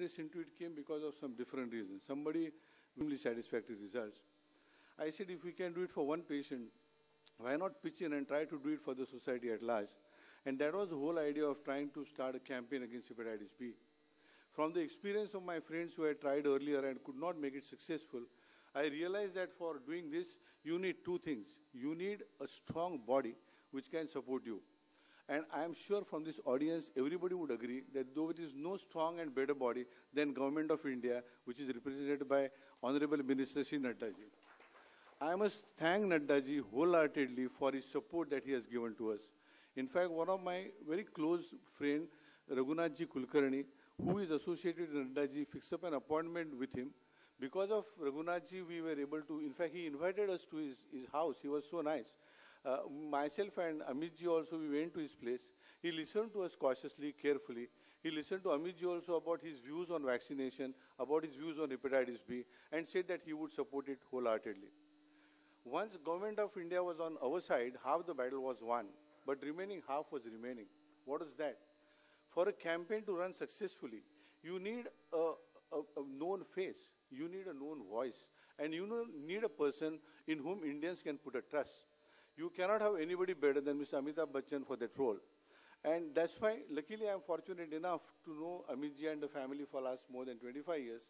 interest into it came because of some different reasons. Somebody really satisfactory results. I said, if we can do it for one patient, why not pitch in and try to do it for the society at large? And that was the whole idea of trying to start a campaign against hepatitis B. From the experience of my friends who had tried earlier and could not make it successful, I realized that for doing this, you need two things. You need a strong body which can support you. And I am sure from this audience, everybody would agree that though it is no strong and better body than Government of India, which is represented by Honorable Minister Shri Naddaji. I must thank Naddaji wholeheartedly for his support that he has given to us. In fact, one of my very close friend, Raghunathji Kulkarni, who is associated with Naddaji, fixed up an appointment with him. Because of Raghunathji, we were able to, in fact, he invited us to his house. He was so nice. Myself and Amitji also, we went to his place. He listened to us cautiously, carefully. He listened to Amitji also about his views on vaccination, about his views on hepatitis B, and said that he would support it wholeheartedly. Once Government of India was on our side, half the battle was won, but remaining half was remaining. What is that? For a campaign to run successfully, you need a known face, you need a known voice, and you need a person in whom Indians can put a trust. You cannot have anybody better than Mr. Amitabh Bachchan for that role. And that's why, luckily, I am fortunate enough to know Amitji and the family for last more than 25 years.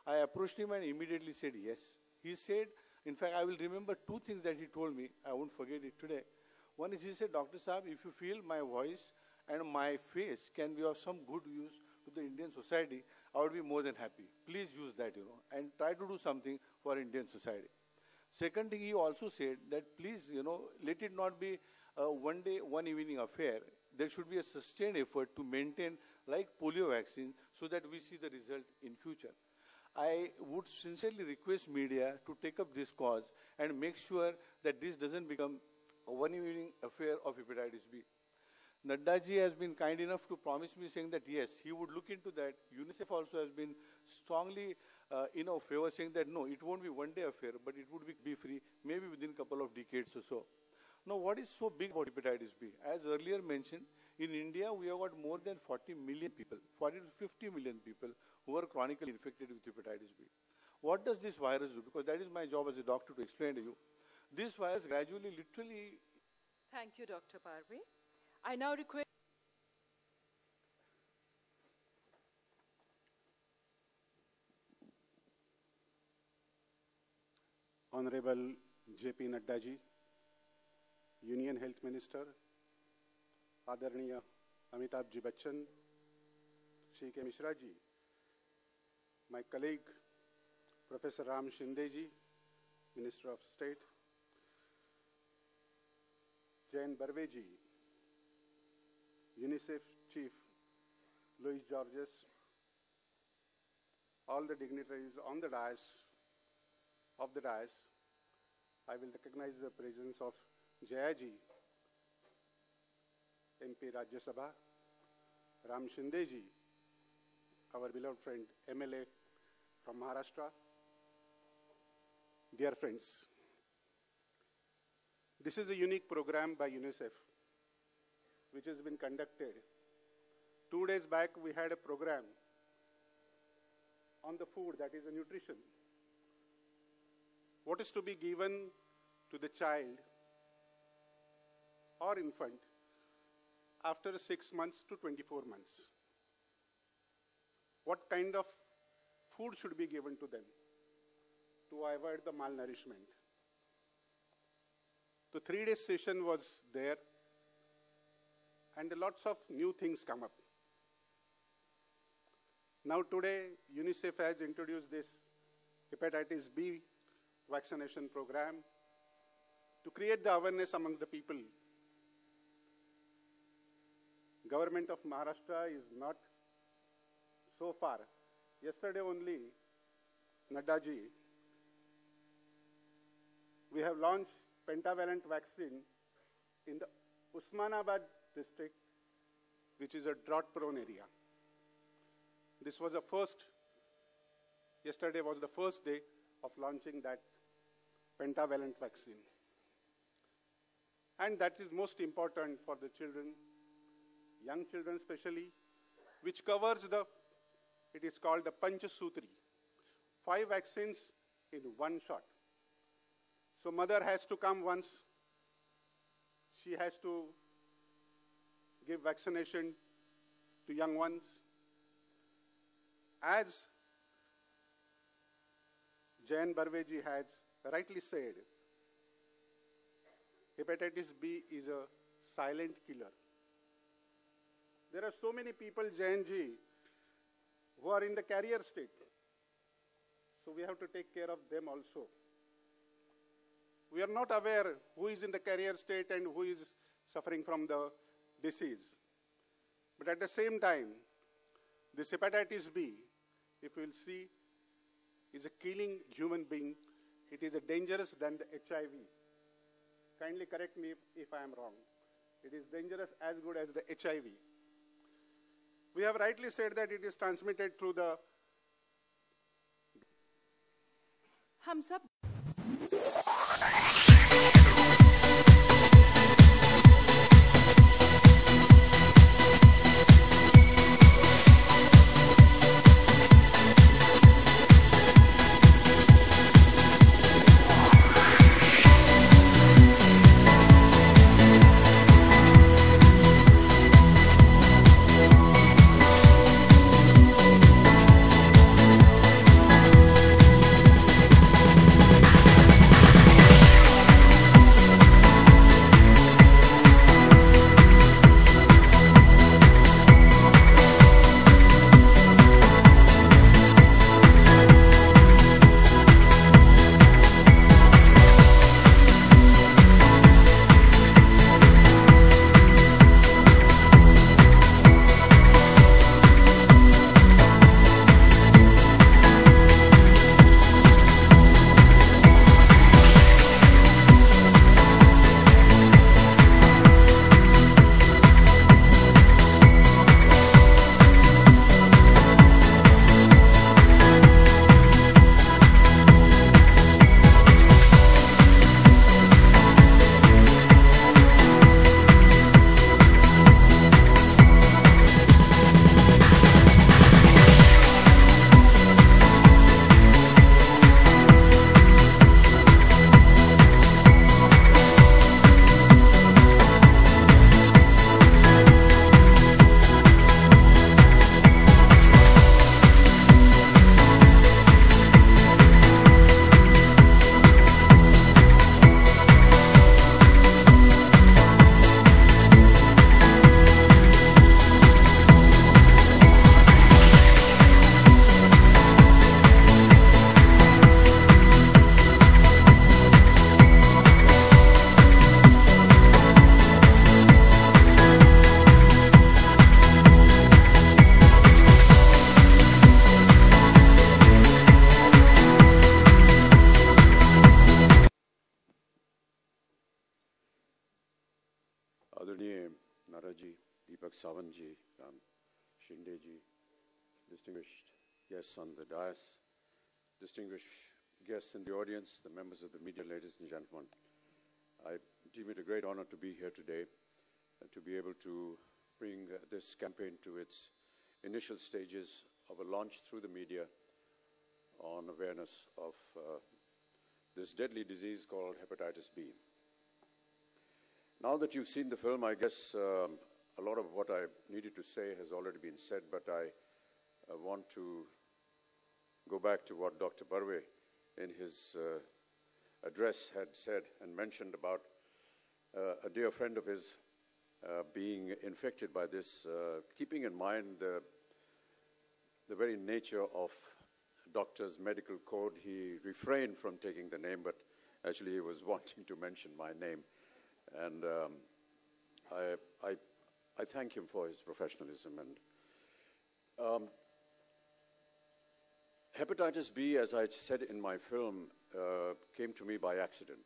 I approached him and immediately said yes. He said, in fact, I will remember two things that he told me. I won't forget it today. One is he said, Dr. Saab, if you feel my voice and my face can be of some good use to the Indian society, I would be more than happy. Please use that, and try to do something for Indian society. Second thing, he also said that please, let it not be a one day, one evening affair. There should be a sustained effort to maintain like polio vaccine so that we see the result in future. I would sincerely request media to take up this cause and make sure that this doesn't become a one evening affair of hepatitis B. Nadda ji has been kind enough to promise me saying that yes, he would look into that. UNICEF also has been strongly in our favor, saying that no, it won't be one day affair, but it would be free, maybe within a couple of decades or so. Now, what is so big about hepatitis B? As earlier mentioned, in India, we have got more than 40 million people, 40 to 50 million people who are chronically infected with hepatitis B. What does this virus do? Because that is my job as a doctor to explain to you. This virus gradually, literally... Thank you, Dr. Parve. I now request... Honorable J.P. Nadda ji, Union Health Minister, Adarniya Amitabh Ji Bachchan, Shri K. Mishra ji, my colleague Professor Ram Shinde ji, Minister of State, Jayan Barve ji, UNICEF Chief Louis Georges, all the dignitaries on the dais, I will recognize the presence of Jaya ji, MP Rajya Sabha, Ram Shinde ji, our beloved friend MLA from Maharashtra. Dear friends, this is a unique program by UNICEF which has been conducted. 2 days back we had a program on the food, that is the nutrition. What is to be given to the child or infant after 6 months to 24 months? What kind of food should be given to them to avoid the malnourishment? The 3-day session was there and lots of new things come up. Now today, UNICEF has introduced this hepatitis B vaccination program to create the awareness among the people. Government of Maharashtra is not so far. Yesterday only, Nadda ji, we have launched pentavalent vaccine in the Usmanabad district, which is a drought-prone area. This was the first, yesterday was the first day of launching that pentavalent vaccine. And that is most important for the children, young children especially, which covers the, it is called the Panchasutri, 5 vaccines in one shot. So mother has to come once, she has to give vaccination to young ones. As Jayan Barve ji has rightly said, hepatitis B is a silent killer. There are so many people, Jayan ji, who are in the carrier state. So we have to take care of them also. We are not aware who is in the carrier state and who is suffering from the disease. But at the same time, this hepatitis B, if you will see, is a killing human being. It is dangerous than the HIV. Kindly correct me if I am wrong. It is dangerous as good as the HIV. We have rightly said that it is transmitted through the... हम सब आदरणीय नारा जी, Deepak Sawant ji, Ram Shinde ji, distinguished guests on the dais, distinguished guests in the audience, the members of the media, ladies and gentlemen. I deem it a great honor to be here today and to be able to bring this campaign to its initial stages of a launch through the media on awareness of this deadly disease called hepatitis B. Now that you've seen the film, I guess a lot of what I needed to say has already been said, but I want to go back to what Dr. Barve in his address had said and mentioned about a dear friend of his being infected by this, keeping in mind the very nature of doctor's medical code. He refrained from taking the name, but actually he was wanting to mention my name. And I thank him for his professionalism. And hepatitis B, as I said in my film, came to me by accident.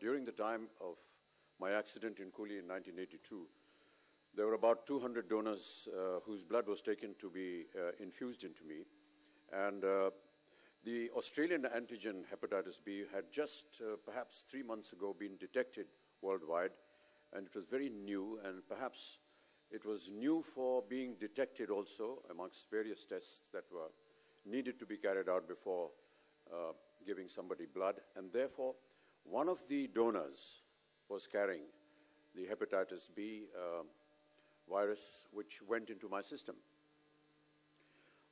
During the time of my accident in Coolie in 1982, there were about 200 donors whose blood was taken to be infused into me. And the Australian antigen hepatitis B had just perhaps 3 months ago been detected worldwide, and it was very new, and perhaps it was new for being detected also amongst various tests that were needed to be carried out before giving somebody blood. And therefore, one of the donors was carrying the hepatitis B virus, which went into my system.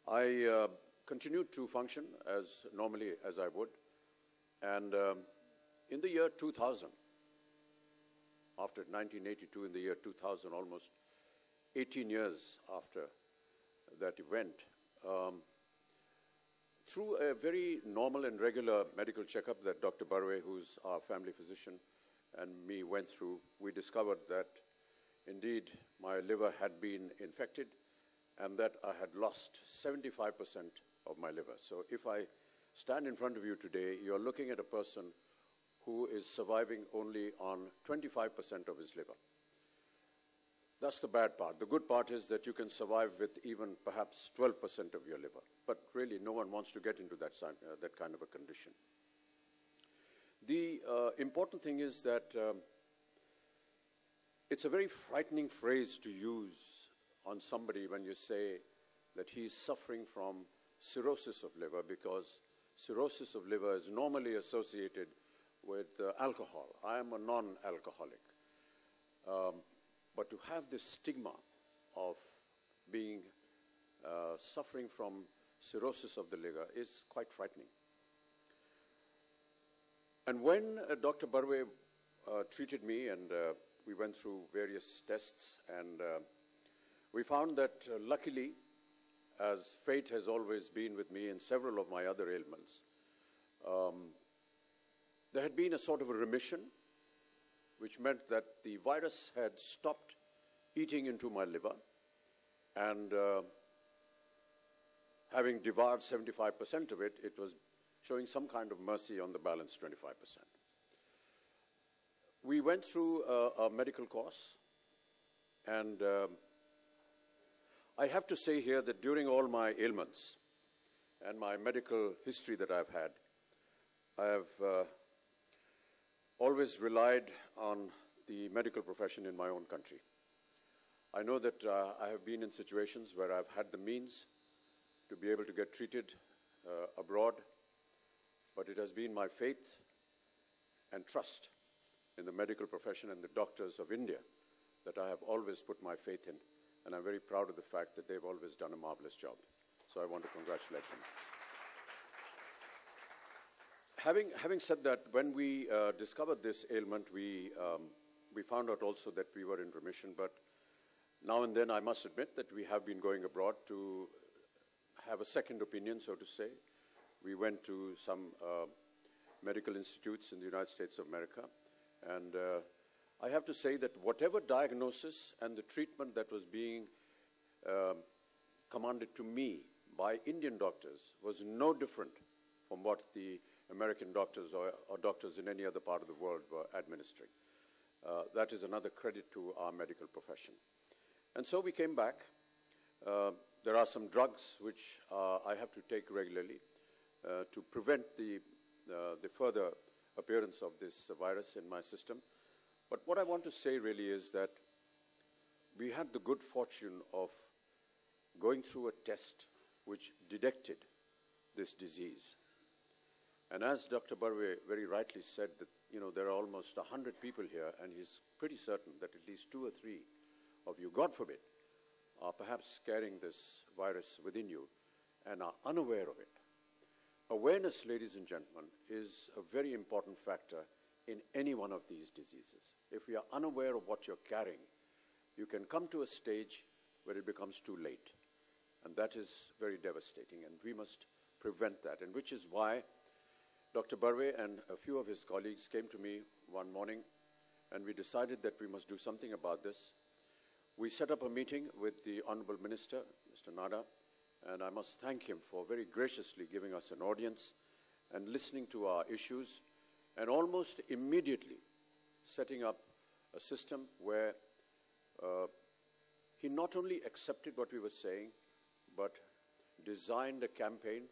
I continued to function as normally as I would. And in the year 2000, after 1982, in the year 2000, almost 18 years after that event, through a very normal and regular medical checkup that Dr. Barve, who's our family physician, and me went through, we discovered that indeed my liver had been infected and that I had lost 75% of my liver. So if I stand in front of you today, you're looking at a person who is surviving only on 25% of his liver. That's the bad part. The good part is that you can survive with even perhaps 12% of your liver. But really, no one wants to get into that kind of a condition. The important thing is that it's a very frightening phrase to use on somebody when you say that he's suffering from cirrhosis of liver, because cirrhosis of liver is normally associated with alcohol. I am a non-alcoholic. But to have this stigma of being suffering from cirrhosis of the liver is quite frightening. And when Dr. Barve treated me, and we went through various tests, and we found that luckily, as fate has always been with me in several of my other ailments, there had been a sort of a remission, which meant that the virus had stopped eating into my liver, and having devoured 75% of it, it was showing some kind of mercy on the balance 25%. We went through a medical course, and I have to say here that during all my ailments and my medical history that I've had, I have always relied on the medical profession in my own country. I know that I have been in situations where I've had the means to be able to get treated abroad, but it has been my faith and trust in the medical profession and the doctors of India that I have always put my faith in, and I'm very proud of the fact that they've always done a marvelous job. So I want to congratulate them. Having said that, when we discovered this ailment, we found out also that we were in remission, but now and then I must admit that we have been going abroad to have a second opinion, so to say. We went to some medical institutes in the United States of America, and I have to say that whatever diagnosis and the treatment that was being commanded to me by Indian doctors was no different from what the American doctors or doctors in any other part of the world were administering. that is another credit to our medical profession. And so we came back. There are some drugs which I have to take regularly to prevent the further appearance of this virus in my system. But what I want to say really is that we had the good fortune of going through a test which detected this disease. And as Dr. Barve very rightly said, that there are almost 100 people here, and he's pretty certain that at least 2 or 3 of you, God forbid, are perhaps carrying this virus within you and are unaware of it. Awareness, ladies and gentlemen, is a very important factor in any one of these diseases. If we are unaware of what you're carrying, you can come to a stage where it becomes too late. And that is very devastating, and we must prevent that. And which is why Dr. Barve and a few of his colleagues came to me one morning, and we decided that we must do something about this. We set up a meeting with the Honorable Minister, Mr. Nada, and I must thank him for very graciously giving us an audience and listening to our issues, and almost immediately setting up a system where he not only accepted what we were saying, but designed a campaign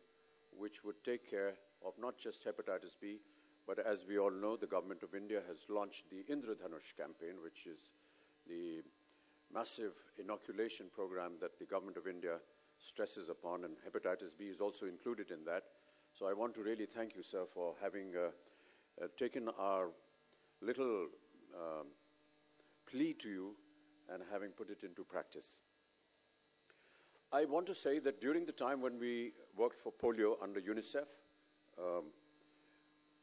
which would take care of not just hepatitis B, but as we all know, the Government of India has launched the Indradhanush campaign, which is the massive inoculation program that the Government of India stresses upon, and hepatitis B is also included in that. So I want to really thank you, sir, for having taken our little plea to you and having put it into practice. I want to say that during the time when we worked for polio under UNICEF,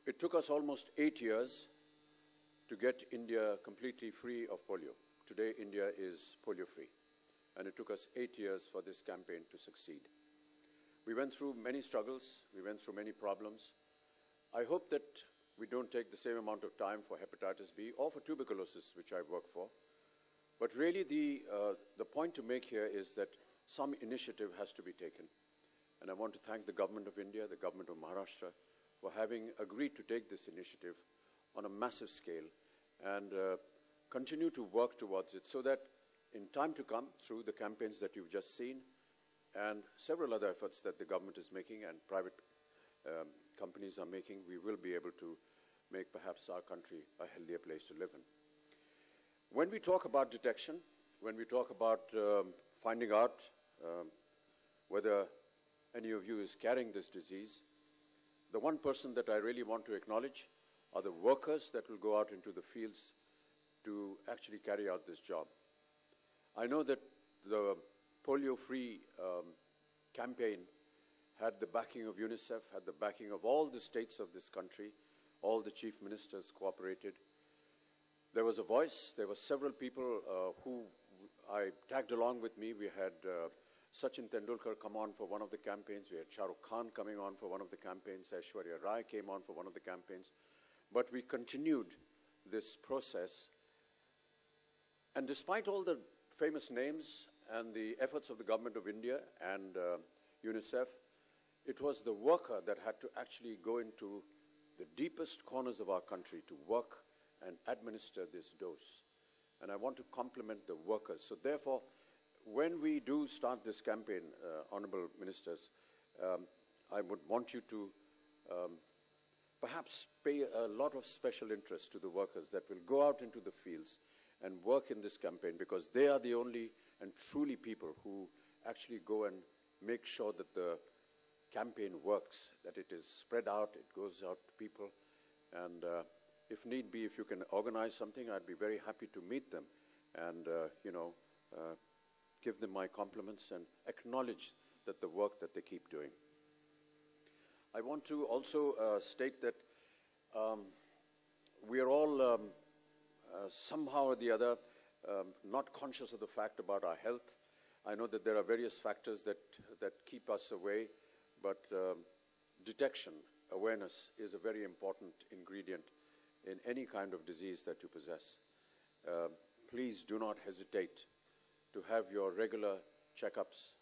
it took us almost 8 years to get India completely free of polio. Today, India is polio-free, and it took us 8 years for this campaign to succeed. We went through many struggles, we went through many problems. I hope that we don't take the same amount of time for hepatitis B or for tuberculosis, which I work for. But really, the point to make here is that some initiative has to be taken. And I want to thank the Government of India, the Government of Maharashtra, for having agreed to take this initiative on a massive scale and continue to work towards it so that in time to come, through the campaigns that you've just seen and several other efforts that the government is making and private companies are making, we will be able to make perhaps our country a healthier place to live in. When we talk about detection, when we talk about finding out whether any of you is carrying this disease, the one person that I really want to acknowledge are the workers that will go out into the fields to actually carry out this job. I know that the polio-free campaign had the backing of UNICEF, had the backing of all the states of this country, all the chief ministers cooperated. There was a voice, there were several people who I tagged along with me. We had Sachin Tendulkar come on for one of the campaigns. We had Shah Rukh Khan coming on for one of the campaigns. Aishwarya Rai came on for one of the campaigns. But we continued this process. And despite all the famous names and the efforts of the Government of India and UNICEF, it was the worker that had to actually go into the deepest corners of our country to work and administer this dose. And I want to compliment the workers. So therefore, when we do start this campaign, Honorable Ministers, I would want you to perhaps pay a lot of special interest to the workers that will go out into the fields and work in this campaign, because they are the only and truly people who actually go and make sure that the campaign works, that it is spread out, it goes out to people. And if need be, if you can organize something, I'd be very happy to meet them and, give them my compliments and acknowledge that the work that they keep doing. I want to also state that we are all somehow or the other not conscious of the fact about our health. I know that there are various factors that keep us away, but detection, awareness is a very important ingredient in any kind of disease that you possess. Please do not hesitate to have your regular checkups.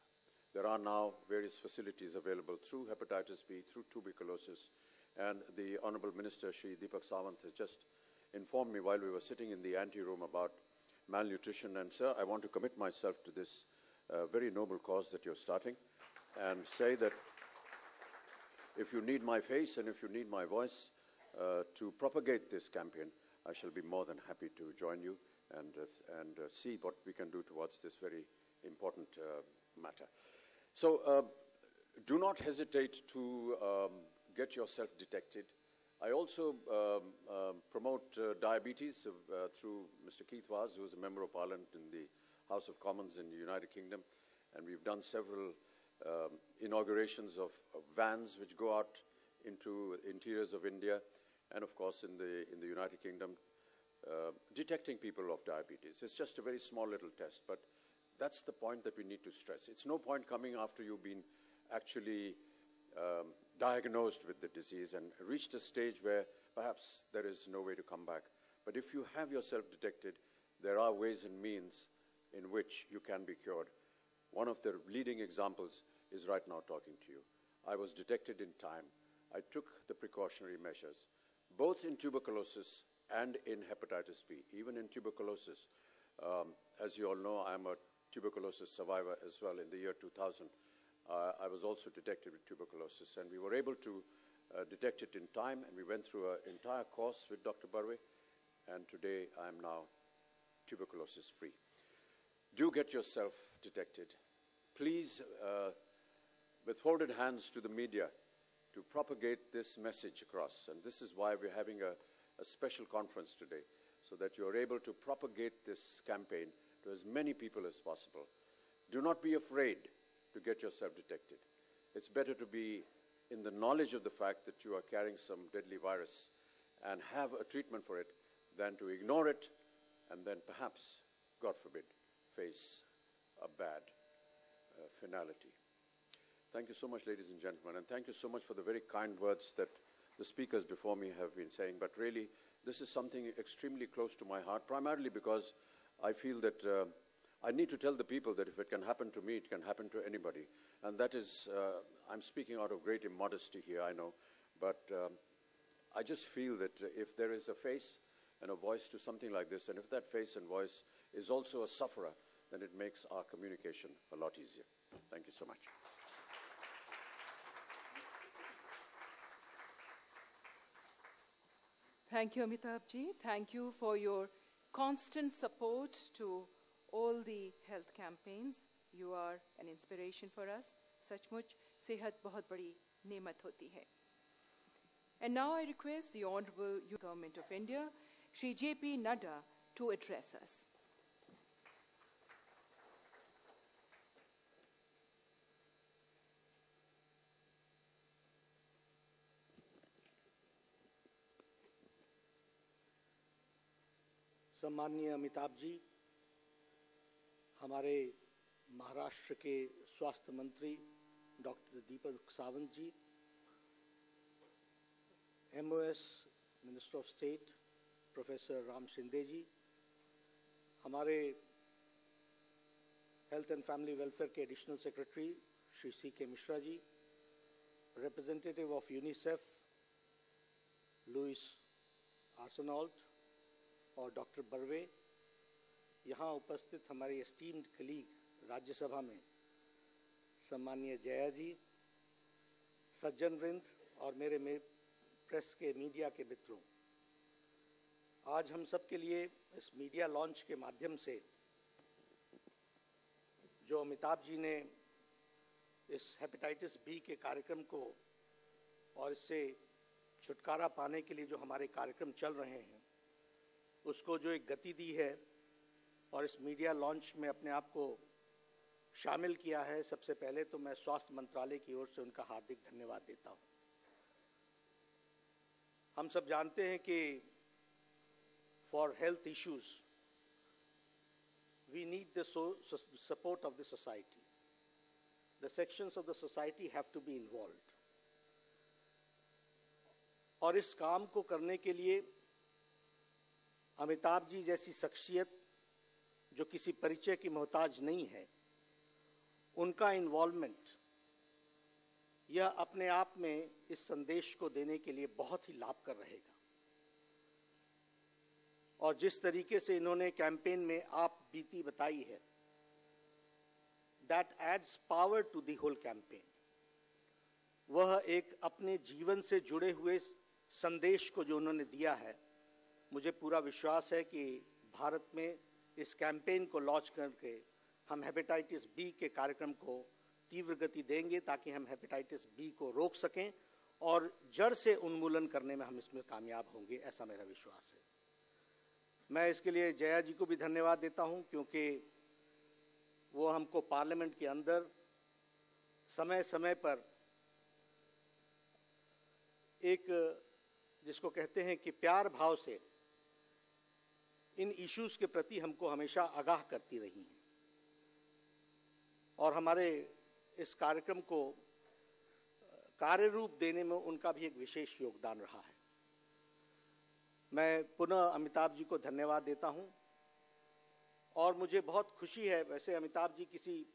There are now various facilities available through hepatitis B, through tuberculosis, and the Honorable Minister, Shri Deepak Sawant, has just informed me while we were sitting in the ante-room about malnutrition. And sir, I want to commit myself to this very noble cause that you're starting and say that if you need my face and if you need my voice to propagate this campaign, I shall be more than happy to join you and see what we can do towards this very important matter. So do not hesitate to get yourself detected. I also promote diabetes through Mr. Keith Vaz, who is a Member of Parliament in the House of Commons in the United Kingdom, and we've done several inaugurations of vans which go out into interiors of India, and of course in the United Kingdom, detecting people of diabetes. It's just a very small little test, but that's the point that we need to stress. It's no point coming after you've been actually diagnosed with the disease and reached a stage where perhaps there is no way to come back. But if you have yourself detected, there are ways and means in which you can be cured. One of the leading examples is right now talking to you. I was detected in time. I took the precautionary measures, both in tuberculosis and in hepatitis B. Even in tuberculosis, as you all know, I'm a tuberculosis survivor as well. In the year 2000, I was also detected with tuberculosis, and we were able to detect it in time, and we went through an entire course with Dr. Barve, and today I am now tuberculosis-free. Do get yourself detected. Please, with folded hands to the media, to propagate this message across, and this is why we're having a special conference today, so that you're able to propagate this campaign to as many people as possible. Do not be afraid to get yourself detected. It's better to be in the knowledge of the fact that you are carrying some deadly virus and have a treatment for it than to ignore it and then perhaps, God forbid, face a bad finality. Thank you so much, ladies and gentlemen, and thank you so much for the very kind words that the speakers before me have been saying. But really, this is something extremely close to my heart, primarily because I feel that I need to tell the people that if it can happen to me, it can happen to anybody. And that is, I'm speaking out of great immodesty here, I know, but I just feel that if there is a face and a voice to something like this, and if that face and voice is also a sufferer, then it makes our communication a lot easier. Thank you so much. Thank you, Amitabh Ji. Thank you for your constant support to all the health campaigns. You are an inspiration for us. Sachmuch, sehat bahut badi nemat hoti hai. And now I request the Honorable Government of India, Shri J.P. Nadda, to address us. सम्माननीय अमिताभ जी, हमारे महाराष्ट्र के स्वास्थ्य मंत्री doctor Deepak Sawant ji, MOS minister of state professor Ram Shinde ji, हमारे health and family welfare के additional secretary Shri C.K. Mishra ji, representative of UNICEF Louis Arsenault और doctor Barve, यहाँ उपस्थित हमारे एस्टीम्ड कलीग राज्यसभा में सम्माननीय जया जी, सज्जन वृंद और मेरे प्रेस के मीडिया के मित्रों, आज हम सब के लिए इस मीडिया लॉन्च के माध्यम से जो अमिताभ जी ने इस हेपेटाइटिस बी के कार्यक्रम को और इससे छुटकारा पाने के लिए जो हमारे कार्यक्रम चल रहे हैं उसको जो एक गति दी है और इस मीडिया लॉन्च में अपने आप को शामिल किया है, सबसे पहले तो मैं स्वास्थ्य मंत्रालय की ओर से उनका हार्दिक धन्यवाद देता हूं। हम सब जानते हैं कि for health issues we need the support of the society. The sections of the society have to be involved, और इस काम को करने के लिए अमिताभ जी जैसी शख्सियत जो किसी परिचय की मोहताज नहीं है, उनका इन्वॉल्वमेंट यह अपने आप में इस संदेश को देने के लिए बहुत ही लाभकर रहेगा. और जिस तरीके से इन्होंने कैंपेन में आप बीती बताई है, that adds power to the whole campaign. वह एक अपने जीवन से जुड़े हुए संदेश को जो उन्होंने दिया है, मुझे पूरा विश्वास है कि भारत में इस कैंपेन को लॉन्च करके हम हेपेटाइटिस बी के कार्यक्रम को तीव्र गति देंगे ताकि हम हेपेटाइटिस बी को रोक सकें और जड़ से उन्मूलन करने में हम इसमें कामयाब होंगे, ऐसा मेरा विश्वास है। मैं इसके लिए जया जी को भी धन्यवाद देता हूं, क्योंकि वो हमको पार्लियामेंट के अंदर समय समय पर एक जिसको कहते हैं कि प्यार भाव से इन इश्यूज के प्रति हमको हमेशा आगाह करती रही हैं और हमारे इस कार्यक्रम को कार्य रूप देने में उनका भी एक विशेष योगदान रहा है। मैं पुनः अमिताभ जी को धन्यवाद देता हूं और मुझे बहुत खुशी है, वैसे अमिताभ जी किसी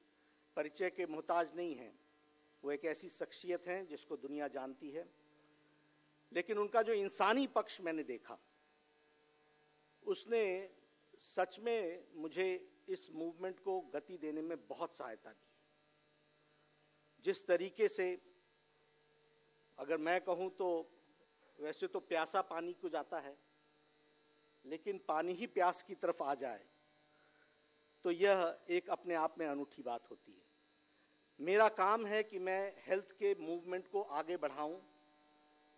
परिचय के मोहताज नहीं हैं, वो एक ऐसी शख्सियत हैं जिसको दुनिया जानती है, लेकिन उनका जो इंसानी पक्ष मैंने देखा उसने सच में मुझे इस मूवमेंट को गति देने में बहुत सहायता दी। जिस तरीके से, अगर मैं कहूं तो वैसे तो प्यासा पानी को जाता है, लेकिन पानी ही प्यास की तरफ आ जाए तो यह एक अपने आप में अनूठी बात होती है। मेरा काम है कि मैं हेल्थ के मूवमेंट को आगे बढ़ाऊं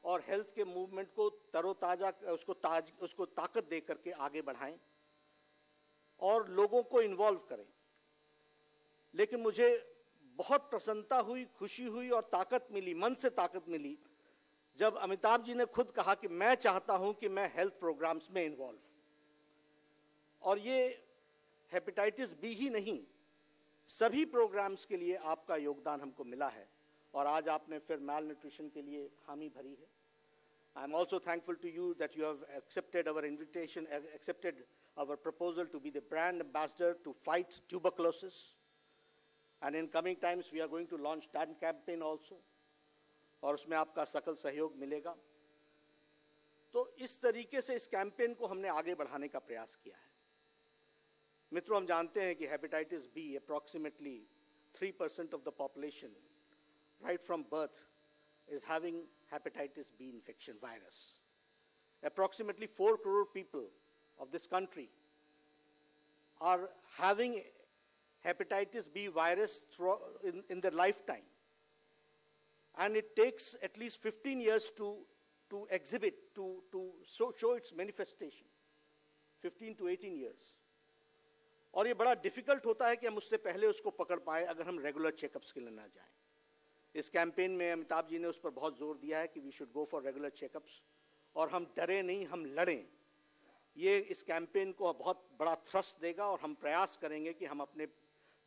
और हेल्थ के मूवमेंट को तरोताजा उसको ताकत दे करके आगे बढ़ाएं और लोगों को इन्वॉल्व करें। लेकिन मुझे बहुत प्रसन्नता हुई, खुशी हुई और ताकत मिली, मन से ताकत मिली जब अमिताभ जी ने खुद कहा कि मैं चाहता हूं कि मैं हेल्थ प्रोग्राम्स में इन्वॉल्व। और ये हेपेटाइटिस बी ही नहीं, सभी प्रोग्राम्स के लिए आपका योगदान हमको मिला है और आज आपने फिर मैल न्यूट्रिशन के लिए हामी भरी है। I am also thankful to you that you have accepted our invitation, accepted our proposal to be the brand ambassador to fight tuberculosis. And in coming times, we are going to launch that campaign also. और उसमें आपका सकल सहयोग मिलेगा। तो इस तरीके से इस कैंपेन को हमने आगे बढ़ाने का प्रयास किया है। मित्रों, हम जानते हैं कि hepatitis B approximately 3% of the population right from birth is having hepatitis B infection virus. Approximately 4 crore people of this country are having hepatitis B virus in their lifetime. And it takes at least 15 years to exhibit, to show its manifestation. 15 to 18 years. और ये बड़ा difficult होता है कि हम उससे पहले उसको पकड़ पाए अगर हम regular checkups के लिए ना जाएं। इस कैंपेन में अमिताभ जी ने उस पर बहुत जोर दिया है कि we should go for regular checkups और हम डरे नहीं, हम लड़ें। ये इस कैंपेन को बहुत बड़ा थ्रस्ट देगा और हम प्रयास करेंगे कि हम अपने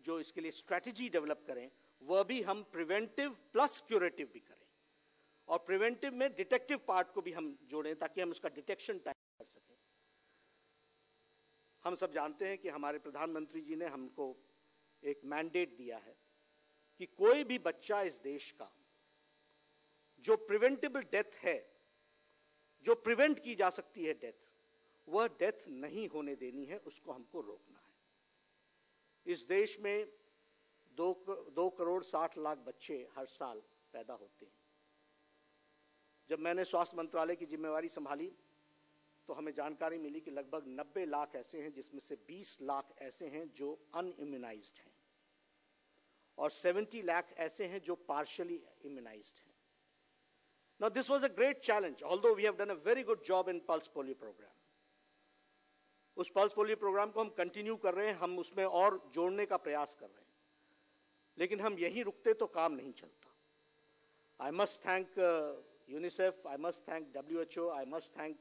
जो इसके लिए स्ट्रैटेजी डेवलप करें वह भी हम प्रिवेंटिव प्लस क्यूरेटिव भी करें और प्रिवेंटिव में डिटेक्टिव पार्ट को भी हम जोड़ें ताकि हम उसका डिटेक्शन टाइम कर सकें। हम सब जानते हैं कि हमारे प्रधानमंत्री जी ने हमको एक मैंडेट दिया है कि कोई भी बच्चा इस देश का जो प्रिवेंटेबल डेथ है, जो प्रिवेंट की जा सकती है डेथ, वह डेथ नहीं होने देनी है, उसको हमको रोकना है। इस देश में 2 करोड़ 60 लाख बच्चे हर साल पैदा होते हैं। जब मैंने स्वास्थ्य मंत्रालय की जिम्मेवारी संभाली तो हमें जानकारी मिली कि लगभग 90 लाख ऐसे हैं जिसमें से 20 लाख ऐसे हैं जो अनइम्यूनाइज्ड हैं और 70 लाख ऐसे हैं जो पार्शियली इम्यूनाइज्ड हैं। Now this was a great challenge, although we have done a very good job in pulse polio program. उस पल्स पोलियो प्रोग्राम को हम कंटिन्यू कर रहे हैं, हम उसमें और जोड़ने का प्रयास कर रहे हैं, लेकिन हम यहीं रुकते तो काम नहीं चलता। I must thank UNICEF, I must thank WHO, I must thank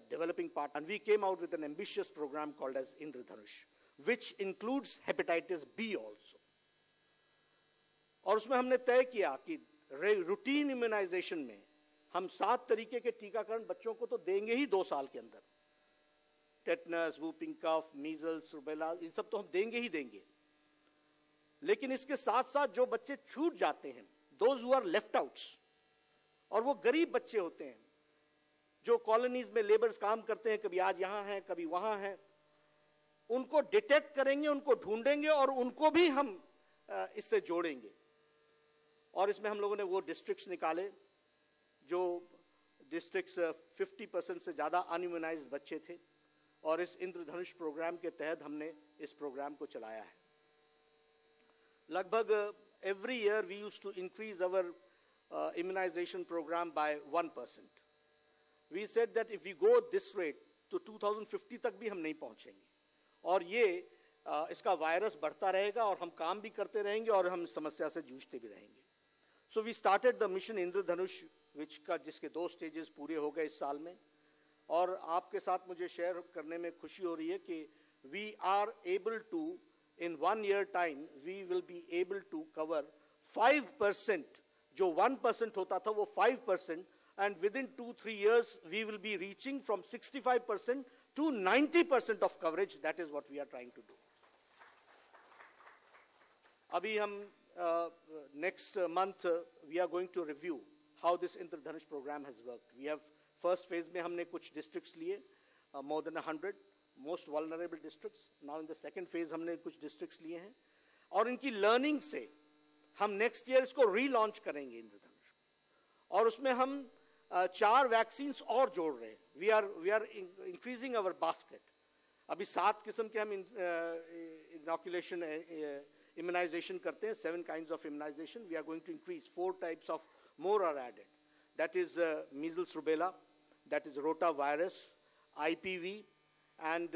developing partners. And we came out with an ambitious program called as Indradhanush, which includes hepatitis B also. और उसमें हमने तय किया कि रूटीन इम्यूनाइजेशन में हम 7 तरीके के टीकाकरण बच्चों को तो देंगे ही 2 साल के अंदर। Tetanus, whooping cough, measles, rubella, इन सब तो हम देंगे ही देंगे। लेकिन इसके साथ साथ जो बच्चे छूट जाते हैं, those who are left outs, और वो गरीब बच्चे होते हैं जो कॉलोनीज में लेबर्स काम करते हैं, कभी आज यहाँ हैं कभी वहाँ हैं, उनको डिटेक्ट करेंगे, उनको ढूंढेंगे और उनको भी हम इससे जोड़ेंगे। और इसमें हम लोगों ने वो डिस्ट्रिक्ट्स निकाले जो डिस्ट्रिक्ट्स 50% से ज़्यादा अनइम्यूनाइज्ड बच्चे थे, और इस इंद्रधनुष प्रोग्राम के तहत हमने इस प्रोग्राम को चलाया है। लगभग every year we used to increase our immunization program by 1%. We said that if we go this rate तो 2050 तक भी हम नहीं पहुंचेंगे, और ये इसका वायरस बढ़ता रहेगा और हम काम भी करते रहेंगे और हम समस्या से जूझते भी रहेंगे। So we started the mission इंद्रधनुष, जिसके 2 स्टेजेस पूरे हो गए इस साल में, और आपके साथ मुझे शेयर करने में खुशी हो रही है कि we are able to in 1 year time we will be able to cover 5%, जो 1% होता था वो 5%, and within 2-3 years we will be reaching from 65% to 90% of coverage. That is what we are trying to do. अभी हम next month we are going to review how this Indradhanush program has worked. We have first phase में हमने कुछ districts लिए, more than 100 most vulnerable districts. Now in the second phase हमने कुछ districts लिए हैं, और इनकी learning से हम next year इसको relaunch करेंगे इंद्रधनुष, और उसमें हम 4 vaccines और जोड़ रहे हैं. We are increasing our basket. अभी 7 किस्म के हम inoculation immunization करते हैं, 7 kinds of immunization. We are going to increase 4 types of more are added. That is measles, rubella, that is rotavirus, IPV, and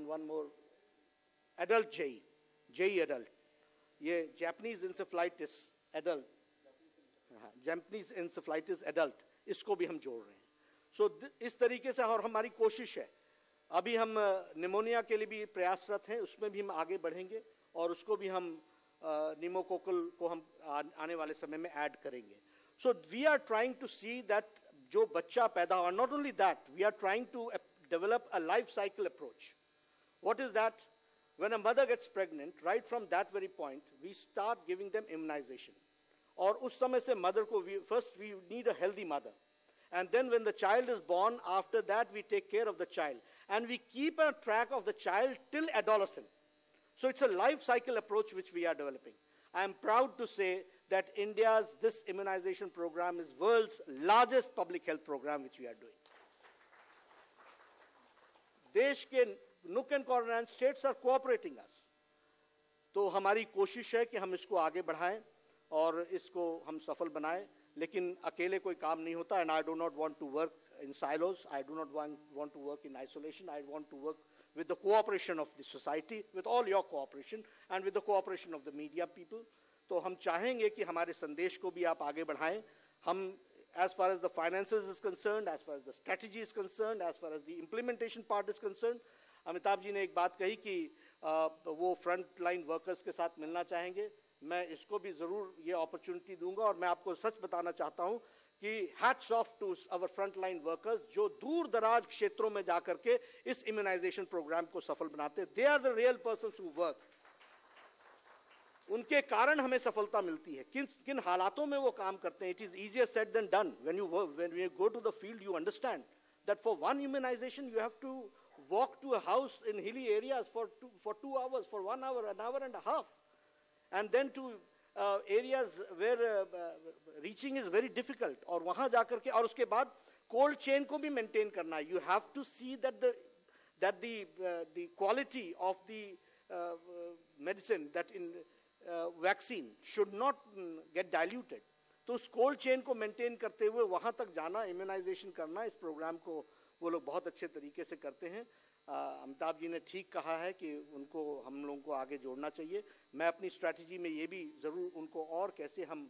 one more, adult JE adult. ये Japanese encephalitis adult, Japanese encephalitis adult, इसको भी हम जोड़ रहे हैं. So इस तरीके से, और हमारी कोशिश है, अभी हम निमोनिया के लिए भी प्रयासरत हैं, उसमें भी हम आगे बढ़ेंगे, और उसको भी हम निमोकोकल को हम आने वाले समय में ऐड करेंगे. So we are trying to see that जो बच्चा पैदा हुआ, not only that, we are trying to develop a life cycle approach. What is that? When a mother gets pregnant, right from that very point, we start giving them immunization. और उस समय से mother को, first we need a healthy mother. And then when the child is born, after that we take care of the child. And we keep a track of the child till adolescence. So it's a life cycle approach which we are developing. I am proud to say that India's this immunization program is world's largest public health program which we are doing. देश के nook and corner and states are cooperating us. तो हमारी कोशिश है कि हम इसको आगे बढ़ाएं और इसको हम सफल बनाएं, लेकिन अकेले कोई काम नहीं होता. And I do not want to work in silos. I do not want to work in isolation. I want to work with the cooperation of the society, with all your cooperation, and with the cooperation of the media people. तो हम चाहेंगे कि हमारे संदेश को भी आप आगे बढ़ाएं. हम, as far as the finances is concerned, as far as the strategy is concerned, as far as the implementation part is concerned, Amitabh ji ने एक बात कही कि वो फ्रंट लाइन वर्कर्स के साथ मिलना चाहेंगे. मैं इसको भी ज़रूर ये अपॉर्चुनिटी दूंगा, और मैं आपको सच बताना चाहता हूँ कि hats off to our front line workers जो दूर दराज क्षेत्रों में जाकर के इस इम्यूनाइजेशन प्रोग्राम को सफल बनाते हैं. They are the real persons who work. उनके कारण हमें सफलता मिलती है. किन हालातों में वो काम करते हैं. It is easier said than done. When you go to the field you understand that for one immunization you have to walk to a house in hilly areas for 2 hours, for 1 hour, an hour and a half, and then to areas where reaching is very difficult, और वहाँ जाकर के, और उसके बाद cold chain को भी maintain करना है. You have to see that the quality of the medicine, that in vaccine should not get diluted. तो उस cold chain को maintain करते हुए वहाँ तक जाना, immunization करना, इस program को वो लोग बहुत अच्छे तरीके से करते हैं. अमिताभ जी ने ठीक कहा है कि उनको, हम लोगों को आगे जोड़ना चाहिए. मैं अपनी स्ट्रैटेजी में ये भी ज़रूर उनको और कैसे हम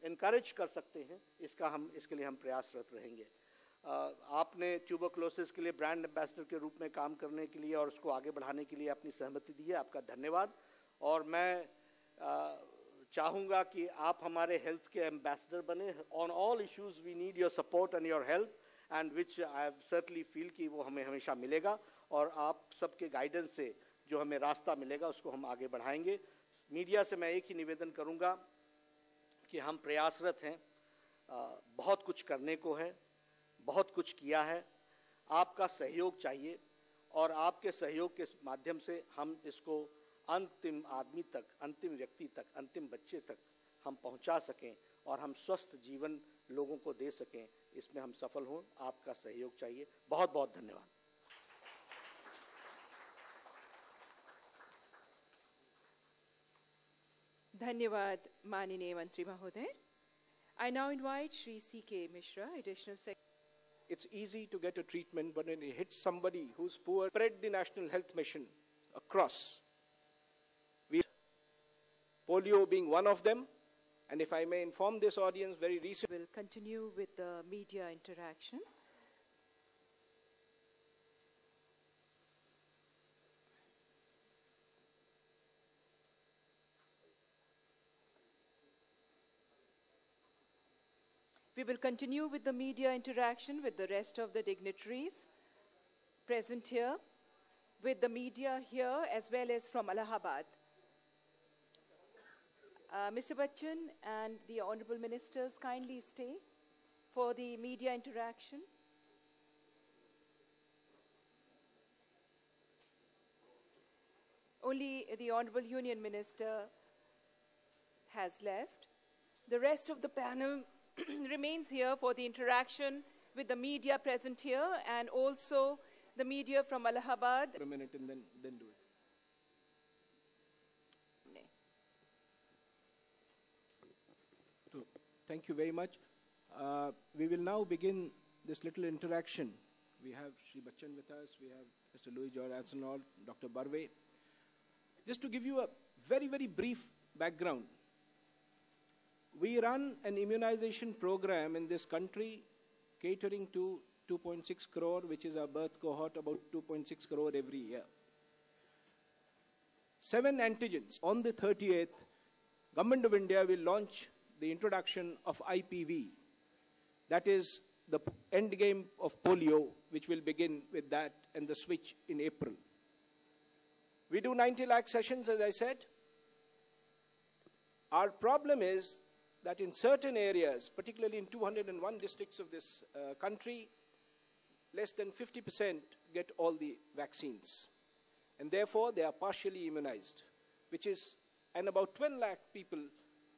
इनकरेज कर सकते हैं, इसके लिए हम प्रयासरत रहेंगे. आपने ट्यूबरकुलोसिस के लिए ब्रांड एम्बेसडर के रूप में काम करने के लिए और उसको आगे बढ़ाने के लिए अपनी सहमति दी है. आपका धन्यवाद. और मैं चाहूँगा कि आप हमारे हेल्थ के एम्बेसडर बने. On all issues we need your support and your help, and which I certainly feel कि वो हमें हमेशा मिलेगा, और आप सबके गाइडेंस से जो हमें रास्ता मिलेगा उसको हम आगे बढ़ाएंगे. मीडिया से मैं एक ही निवेदन करूंगा कि हम प्रयासरत हैं बहुत कुछ करने को है, बहुत कुछ किया है। आपका सहयोग चाहिए और आपके सहयोग के माध्यम से हम इसको अंतिम आदमी तक, अंतिम व्यक्ति तक, अंतिम बच्चे तक हम पहुंचा सकें और हम स्वस्थ जीवन लोगों को दे सकें, इसमें हम सफल हों। आपका सहयोग चाहिए। बहुत बहुत धन्यवाद। धन्यवाद माननीय मंत्री महोदय। I now invite Shri C.K. Mishra, Additional Secretary. It's easy to get a treatment, but when it hits somebody who's poor, spread the National Health Mission across. Polio being one of them, and if I may inform this audience, very recently, We'll continue with the media interaction. We will continue with the media interaction with the rest of the dignitaries present here, with the media here as well as from Allahabad. Mr. Bachchan and the Honorable Ministers kindly stay for the media interaction. Only the Honorable Union Minister has left. The rest of the panel remains here for the interaction with the media present here and also the media from Allahabad. for a minute and then do it. So, thank you very much. We will now begin this little interaction. We have Shri Bachchan with us, we have Mr. Louis George Arsenault, Dr. Barve. Just to give you a very, very brief background, we run an immunization program in this country catering to 2.6 crore, which is our birth cohort, about 2.6 crore every year. 7 antigens. On the 38th, Government of India will launch the introduction of IPV. That is the end game of polio, which will begin with that and the switch in April. We do 90 lakh sessions, as I said. Our problem is that in certain areas, particularly in 201 districts of this country, less than 50% get all the vaccines. And therefore, they are partially immunized, and about 12 lakh people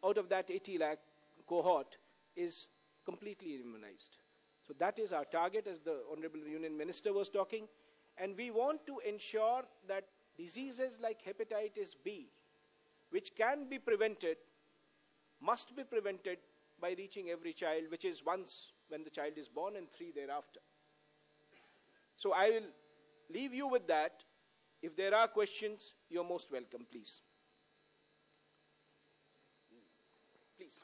out of that 80 lakh cohort is completely immunized. So that is our target, as the Honorable Union Minister was talking. And we want to ensure that diseases like hepatitis B, which can be prevented, must be prevented by reaching every child, which is once when the child is born and 3 thereafter. So I will leave you with that. If there are questions, you're most welcome, please. Please.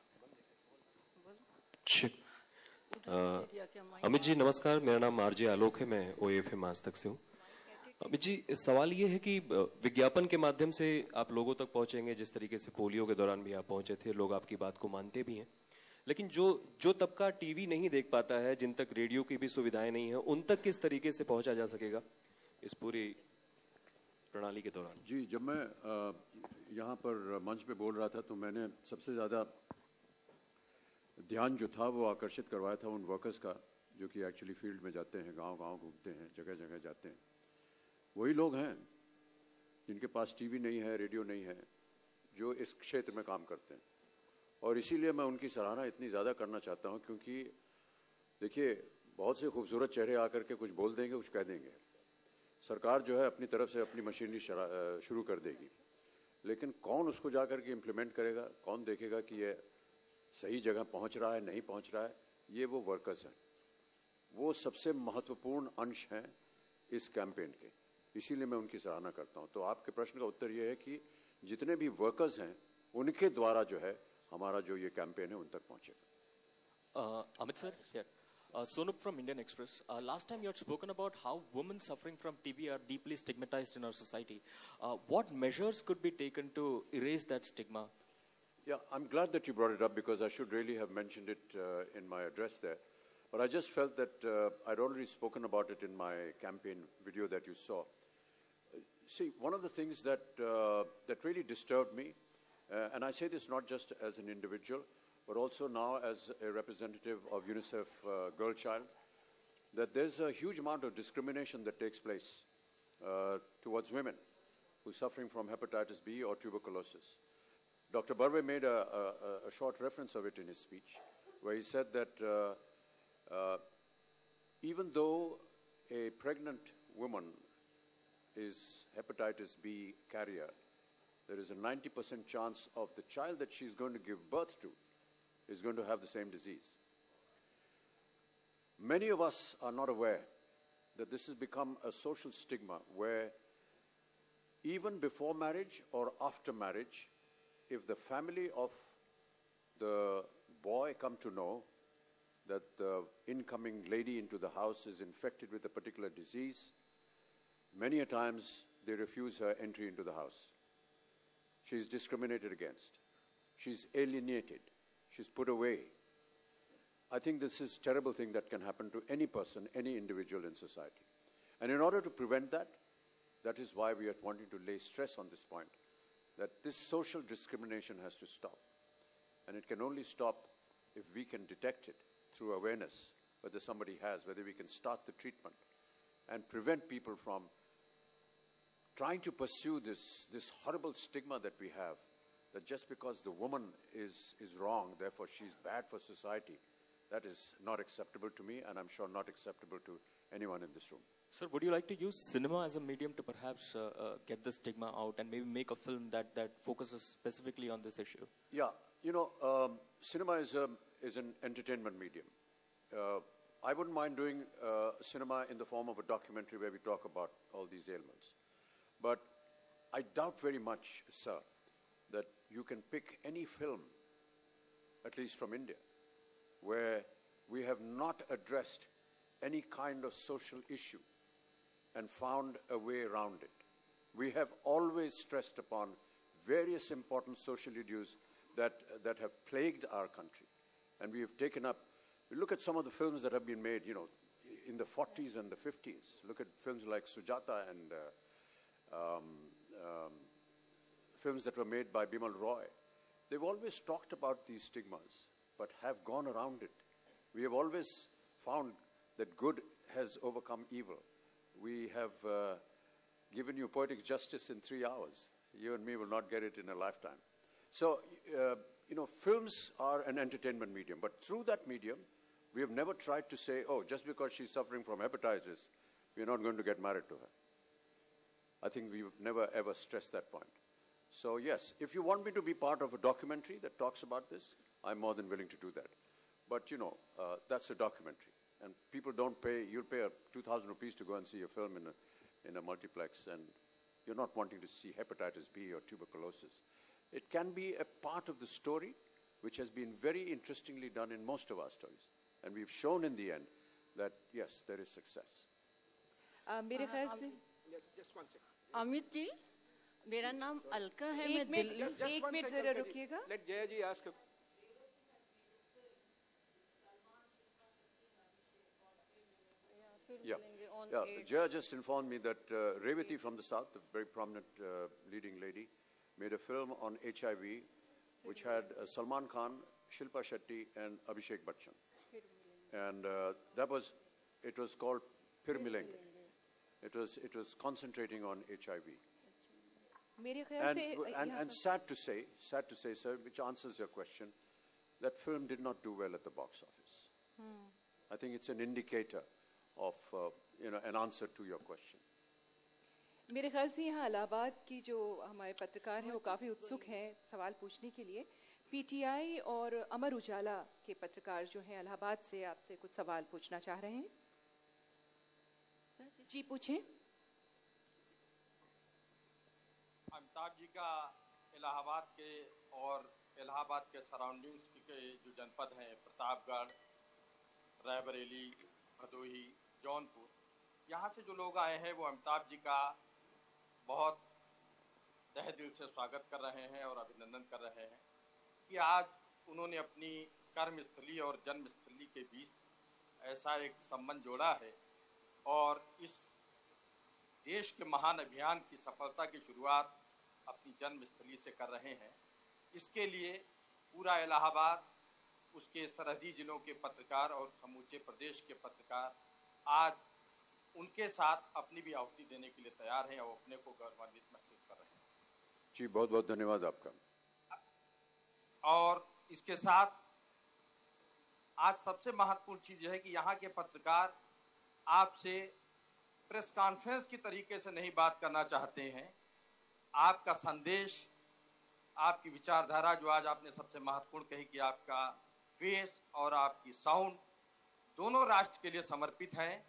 Amit ji नमस्कार, मेरा नाम RJ आलोक है, मैं OAFM आज तक से हूँ। अमित जी, सवाल ये है कि विज्ञापन के माध्यम से आप लोगों तक पहुंचेंगे, जिस तरीके से पोलियो के दौरान भी आप पहुंचे थे, लोग आपकी बात को मानते भी हैं, लेकिन जो तबका टीवी नहीं देख पाता है, जिन तक रेडियो की भी सुविधाएं नहीं है, उन तक किस तरीके से पहुंचा जा सकेगा इस पूरी प्रणाली के दौरान? जी, जब मैं यहाँ पर मंच पे बोल रहा था तो मैंने सबसे ज़्यादा ध्यान जो था वो आकर्षित करवाया था उन वर्कर्स का, जो कि एक्चुअली फील्ड में जाते हैं, गांव-गांव घूमते हैं, जगह जगह जाते हैं। वही लोग हैं जिनके पास टीवी नहीं है, रेडियो नहीं है, जो इस क्षेत्र में काम करते हैं। और इसीलिए मैं उनकी सराहना इतनी ज़्यादा करना चाहता हूँ, क्योंकि देखिए, बहुत से खूबसूरत चेहरे आकर के कुछ बोल देंगे, कुछ कह देंगे। सरकार जो है अपनी तरफ से अपनी मशीनरी शुरू कर देगी, लेकिन कौन उसको जा कर के इम्प्लीमेंट करेगा, कौन देखेगा कि ये सही जगह पहुँच रहा है, नहीं पहुँच रहा है, ये वो वर्कर्स हैं। वो सबसे महत्वपूर्ण अंश हैं इस कैंपेन के, इसीलिए मैं उनकी सराहना करता हूँ। तो आपके प्रश्न का उत्तर ये है कि जितने भी वर्कर्स हैं, उनके द्वारा जो है हमारा जो ये कैंपेन है उन तक पहुँचेगा। Amit sir, here. Sonup from Indian Express. Last time you had spoken about how women suffering from TB are deeply stigmatized in our society. What measures could be taken to erase that stigma? Yeah, I'm glad that you brought it up, because I should really have mentioned it in my address there. But I just felt that I'd already spoken about it in my campaign video that you saw. See, one of the things that really disturbed me, and I say this not just as an individual, but also now as a representative of UNICEF Girl Child, that there's a huge amount of discrimination that takes place towards women who are suffering from hepatitis B or tuberculosis. Dr. Barve made a short reference of it in his speech, where he said that even though a pregnant woman is hepatitis B carrier, there is a 90% chance of the child that she's going to give birth to is going to have the same disease. Many of us are not aware that this has become a social stigma where even before marriage or after marriage, if the family of the boy come to know that the incoming lady into the house is infected with a particular disease, many a times they refuse her entry into the house. She's discriminated against. She's alienated. She's put away. I think this is a terrible thing that can happen to any person, any individual in society. And in order to prevent that, that is why we are wanting to lay stress on this point, that this social discrimination has to stop. And it can only stop if we can detect it through awareness, whether somebody has, whether we can start the treatment and prevent people from trying to pursue this horrible stigma that we have, that just because the woman is wrong, therefore she's bad for society. That is not acceptable to me, and I'm sure not acceptable to anyone in this room. Sir, would you like to use cinema as a medium to perhaps get the stigma out and maybe make a film that focuses specifically on this issue? Yeah, cinema is an entertainment medium. I wouldn't mind doing cinema in the form of a documentary where we talk about all these ailments. But I doubt very much, sir, that you can pick any film, at least from India, where we have not addressed any kind of social issue and found a way around it. We have always stressed upon various important social issues that have plagued our country. And we have taken up, we look at some of the films that have been made, in the 40s and the 50s. Look at films like Sujata and films that were made by Bimal Roy. They've always talked about these stigmas, but have gone around it. We have always found that good has overcome evil. We have given you poetic justice in 3 hours. You and me will not get it in a lifetime. So, films are an entertainment medium, but through that medium, we have never tried to say, oh, just because she's suffering from hepatitis, we're not going to get married to her. I think we've never ever stressed that point. So yes, if you want me to be part of a documentary that talks about this, I'm more than willing to do that. But that's a documentary. And people don't pay, you'll pay 2,000 rupees to go and see a film in a multiplex, and you're not wanting to see hepatitis B or tuberculosis. It can be a part of the story, which has been very interestingly done in most of our stories. And we've shown in the end that, yes, there is success. मेरे ख्याल से Just one second. Amit ji, मेरा नाम अलका है, मैं एक minute जरा रुकिएगा. Let Jaya ji ask. Yeah. Jaya just informed me that Revati from the south, a very prominent leading lady, made a film on HIV, which had Salman Khan, Shilpa Shetty, and Abhishek Bachchan. And it was called Phir Milenge. It was concentrating on HIV. And sad to say, sir, which answers your question, that film did not do well at the box office. I think it's an indicator of, an answer to your question. मेरे ख्याल से यहाँ इलाहाबाद की जो हमारे पत्रकार हैं वो काफ़ी उत्सुक हैं सवाल पूछने के लिए. पीटीआई और अमर उजाला के पत्रकार जो हैं इलाहाबाद से आपसे कुछ सवाल पूछना चाह रहे हैं. जी पूछें. अमिताभ जी का इलाहाबाद के और इलाहाबाद के सराउंडिंग्स के जो जनपद हैं, प्रतापगढ़, रायबरेली, भदोही, जौनपुर, यहाँ से जो लोग आए हैं वो अमिताभ जी का बहुत तहे दिल से स्वागत कर रहे हैं और अभिनंदन कर रहे हैं कि आज उन्होंने अपनी कर्मस्थली और जन्मस्थली के बीच ऐसा एक संबंध जोड़ा है और इस देश के महान अभियान की सफलता की शुरुआत अपनी जन्मस्थली से कर रहे हैं. इसके लिए पूरा इलाहाबाद उसके सरहदी जिलों के पत्रकार और समूचे प्रदेश के पत्रकार आज उनके साथ अपनी भी आहुति देने के लिए तैयार हैं और अपने को गौरवान्वित महसूस कर रहे हैं। जी, बहुत बहुत धन्यवाद आपका। और इसके साथ आज सबसे महत्वपूर्ण चीज है कि यहाँ के पत्रकार आपसे प्रेस कॉन्फ्रेंस की तरीके से नहीं बात करना चाहते हैं। आपका संदेश, आपकी विचारधारा जो आज आपने सबसे महत्वपूर्ण कही कि आपका फेस और आपकी साउंड दोनों राष्ट्र के लिए समर्पित है,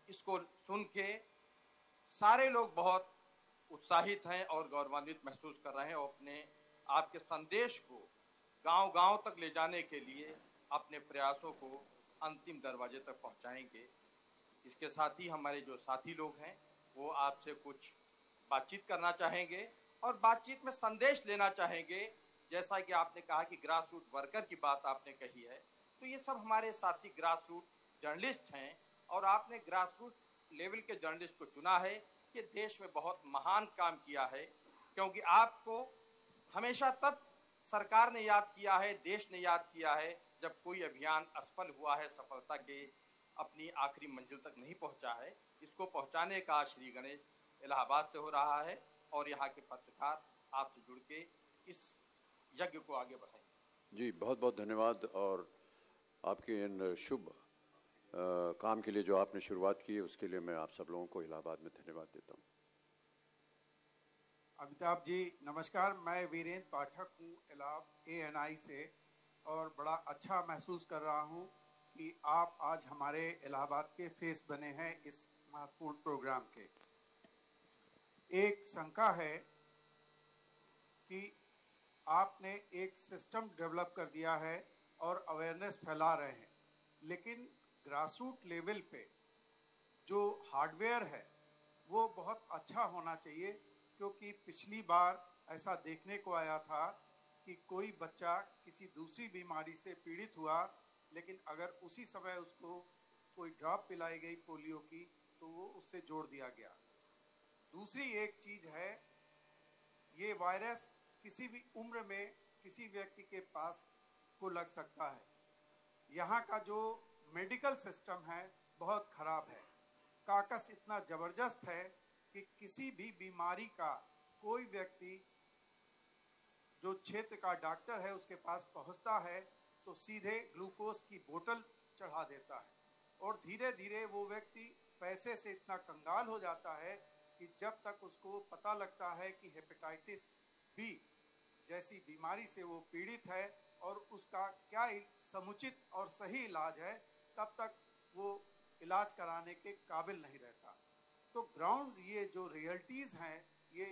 इसको सुन के सारे लोग बहुत उत्साहित हैं और गौरवान्वित महसूस कर रहे हैं और अपने आपके संदेश को गांव-गांव तक ले जाने के लिए अपने प्रयासों को अंतिम दरवाजे तक पहुंचाएंगे। इसके साथ ही हमारे जो साथी लोग हैं वो आपसे कुछ बातचीत करना चाहेंगे और बातचीत में संदेश लेना चाहेंगे। जैसा कि आपने कहा कि ग्रास रूट वर्कर की बात आपने कही है, तो ये सब हमारे साथी ग्रास रूट जर्नलिस्ट हैं और आपने ग्रास रूट लेवल के जर्नलिस्ट को चुना है। ये देश में बहुत महान काम किया है, क्योंकि आपको हमेशा तब सरकार ने याद किया है, देश ने याद किया है, जब कोई अभियान असफल हुआ है, सफलता के अपनी आखिरी मंजिल तक नहीं पहुंचा है। इसको पहुंचाने का श्री गणेश इलाहाबाद से हो रहा है और यहाँ के पत्रकार आपसे जुड़ के इस यज्ञ को आगे बढ़ाएंगे। जी, बहुत बहुत धन्यवाद। और आपके इन शुभ काम के लिए जो आपने शुरुआत की है, उसके लिए मैं आप सब लोगों को इलाहाबाद में धन्यवाद देता हूँ। अमिताभ जी नमस्कार, मैं वीरेंद्र पाठक हूँ ANI से और बड़ा अच्छा महसूस कर रहा हूँ कि आप आज हमारे इलाहाबाद के फेस बने हैं इस महत्वपूर्ण प्रोग्राम के। एक शंका है कि आपने एक सिस्टम डेवलप कर दिया है और अवेयरनेस फैला रहे हैं, लेकिन ग्रासरूट लेवल पे जो हार्डवेयर है वो बहुत अच्छा होना चाहिए, क्योंकि पिछली बार ऐसा देखने को आया था कि कोई बच्चा किसी दूसरी बीमारी से पीड़ित हुआ, लेकिन अगर उसी समय उसको कोई ड्रॉप पिलाई गई पोलियो की तो वो उससे जोड़ दिया गया। दूसरी एक चीज है, ये वायरस किसी भी उम्र में किसी व्यक्ति के पास को लग सकता है। यहाँ का जो मेडिकल सिस्टम है बहुत खराब है। काकस इतना जबरदस्त है कि किसी भी बीमारी का कोई व्यक्ति जो क्षेत्र का डॉक्टर है उसके पास पहुंचता है तो सीधे ग्लूकोज की बोतल चढ़ा देता है और धीरे धीरे वो व्यक्ति पैसे से इतना कंगाल हो जाता है कि जब तक उसको पता लगता है कि हेपेटाइटिस बी जैसी बीमारी से वो पीड़ित है और उसका क्या समुचित और सही इलाज है, तब तक वो इलाज कराने के काबिल नहीं रहता। तो ग्राउंड ये जो रियलिटीज हैं, ये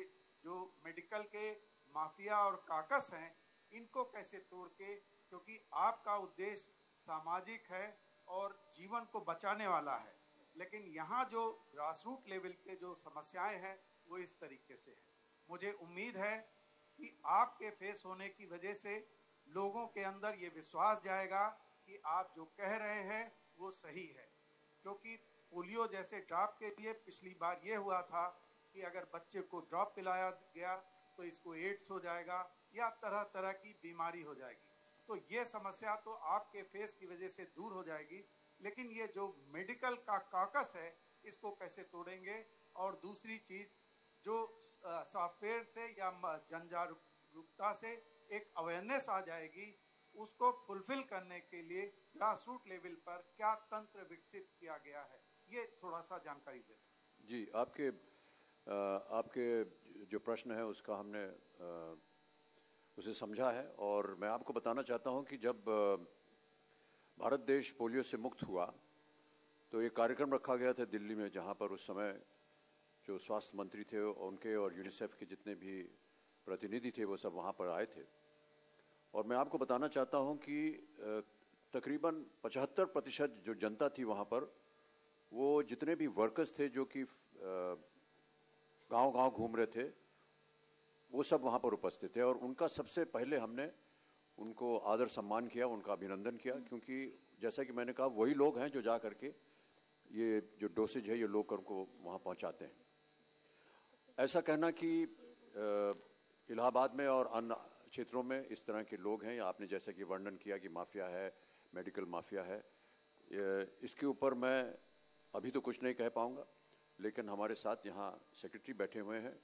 जो मेडिकल के माफिया और काकस हैं, इनको कैसे तोड़ के, क्योंकि आपका उद्देश्य सामाजिक है और जीवन को बचाने वाला है, लेकिन यहाँ जो ग्रासरूट लेवल के जो समस्याएं हैं वो इस तरीके से है। मुझे उम्मीद है कि आपके फेस होने की वजह से लोगों के अंदर ये विश्वास जाएगा कि आप जो कह रहे हैं वो सही है, क्योंकि पोलियो जैसे ड्रॉप के लिए पिछली बार ये हुआ था कि अगर बच्चे को ड्रॉप पिलाया गया तो इसको एड्स हो जाएगा या तरह तरह की बीमारी हो जाएगी। तो ये समस्या तो आपके फेस की वजह से दूर हो जाएगी, लेकिन ये जो मेडिकल का काकस है इसको कैसे तोड़ेंगे। और दूसरी चीज जो सॉफ्टवेयर से या जनजागरूकता से एक अवेयरनेस आ जाएगी, उसको फुलफिल करने के लिए ग्रासरूट लेवल पर क्या तंत्र विकसित किया गया है, ये थोड़ा सा जानकारी दे दें। जी, आपके जो प्रश्न है उसका हमने उसे समझा है और मैं आपको बताना चाहता हूं कि जब भारत देश पोलियो से मुक्त हुआ तो एक कार्यक्रम रखा गया था दिल्ली में, जहां पर उस समय जो स्वास्थ्य मंत्री थे उनके और यूनिसेफ के जितने भी प्रतिनिधि थे वो सब वहां पर आए थे। और मैं आपको बताना चाहता हूं कि तकरीबन 75% जो जनता थी वहां पर, वो जितने भी वर्कर्स थे जो कि गांव-गांव घूम रहे थे, वो सब वहां पर उपस्थित थे और उनका सबसे पहले हमने उनको आदर सम्मान किया, उनका अभिनंदन किया, क्योंकि जैसा कि मैंने कहा वही लोग हैं जो जा करके ये जो डोसेज है ये लोगों को वहाँ पहुँचाते हैं। ऐसा कहना कि इलाहाबाद में और अन्य क्षेत्रों में इस तरह के लोग हैं, आपने जैसे कि वर्णन किया कि माफिया है, मेडिकल माफिया है, इसके ऊपर मैं अभी तो कुछ नहीं कह पाऊंगा, लेकिन हमारे साथ यहाँ सेक्रेटरी बैठे हुए हैं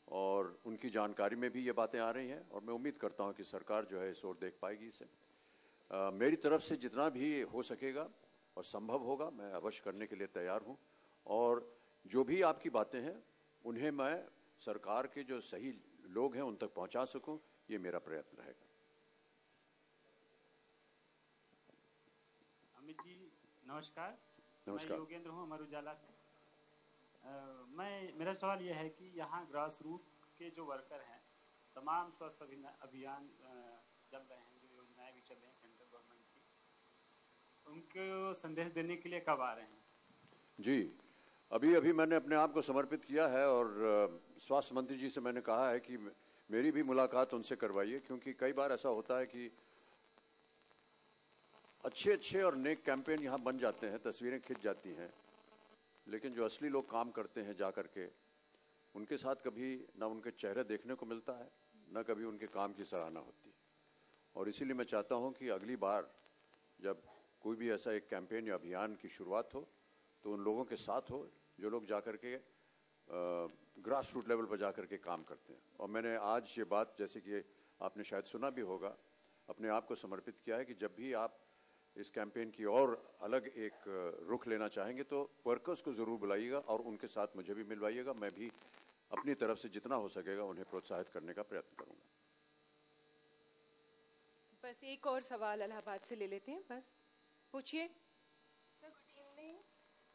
और उनकी जानकारी में भी ये बातें आ रही हैं और मैं उम्मीद करता हूँ कि सरकार जो है इस ओर देख पाएगी इसे। मेरी तरफ से जितना भी हो सकेगा और संभव होगा मैं अवश्य करने के लिए तैयार हूँ, और जो भी आपकी बातें हैं उन्हें मैं सरकार के जो सही लोग हैं उन तक पहुँचा सकूँ, ये मेरा प्रयत्न रहेगा। अमित जी नमस्कार। नमस्कार। मैं योगेंद्र हूँ अमर उजाला से। मेरा सवाल यह है कि यहाँ ग्रास रूट के जो वर्कर हैं, तमाम स्वास्थ्य अभियान चल रहे हैं, जो योजनाएं भी चल रही हैं सेंट्रल गवर्नमेंट की, उनको संदेश देने के लिए कब आ रहे हैं? जी, अभी मैंने अपने आप को समर्पित किया है और स्वास्थ्य मंत्री जी से मैंने कहा है कि मेरी भी मुलाकात उनसे करवाइए, क्योंकि कई बार ऐसा होता है कि अच्छे और नेक कैंपेन यहाँ बन जाते हैं, तस्वीरें खिंच जाती हैं, लेकिन जो असली लोग काम करते हैं जा करके, उनके साथ कभी ना उनके चेहरे देखने को मिलता है, ना कभी उनके काम की सराहना होती है। और इसीलिए मैं चाहता हूँ कि अगली बार जब कोई भी ऐसा एक कैंपेन या अभियान की शुरुआत हो तो उन लोगों के साथ हो जो लोग जा कर के ग्रास रूट लेवल पर जा कर के काम करते हैं। और मैंने आज ये बात, जैसे कि आपने शायद सुना भी होगा, अपने आप को समर्पित किया है कि जब भी आप इस कैंपेन की और अलग एक रुख लेना चाहेंगे तो वर्कर्स को ज़रूर बुलाइएगा और उनके साथ मुझे भी मिलवाइएगा। मैं भी अपनी तरफ से जितना हो सकेगा उन्हें प्रोत्साहित करने का प्रयत्न करूंगा। बस एक और सवाल इलाहाबाद से ले लेते हैं, बस पूछिए। Sir, good evening.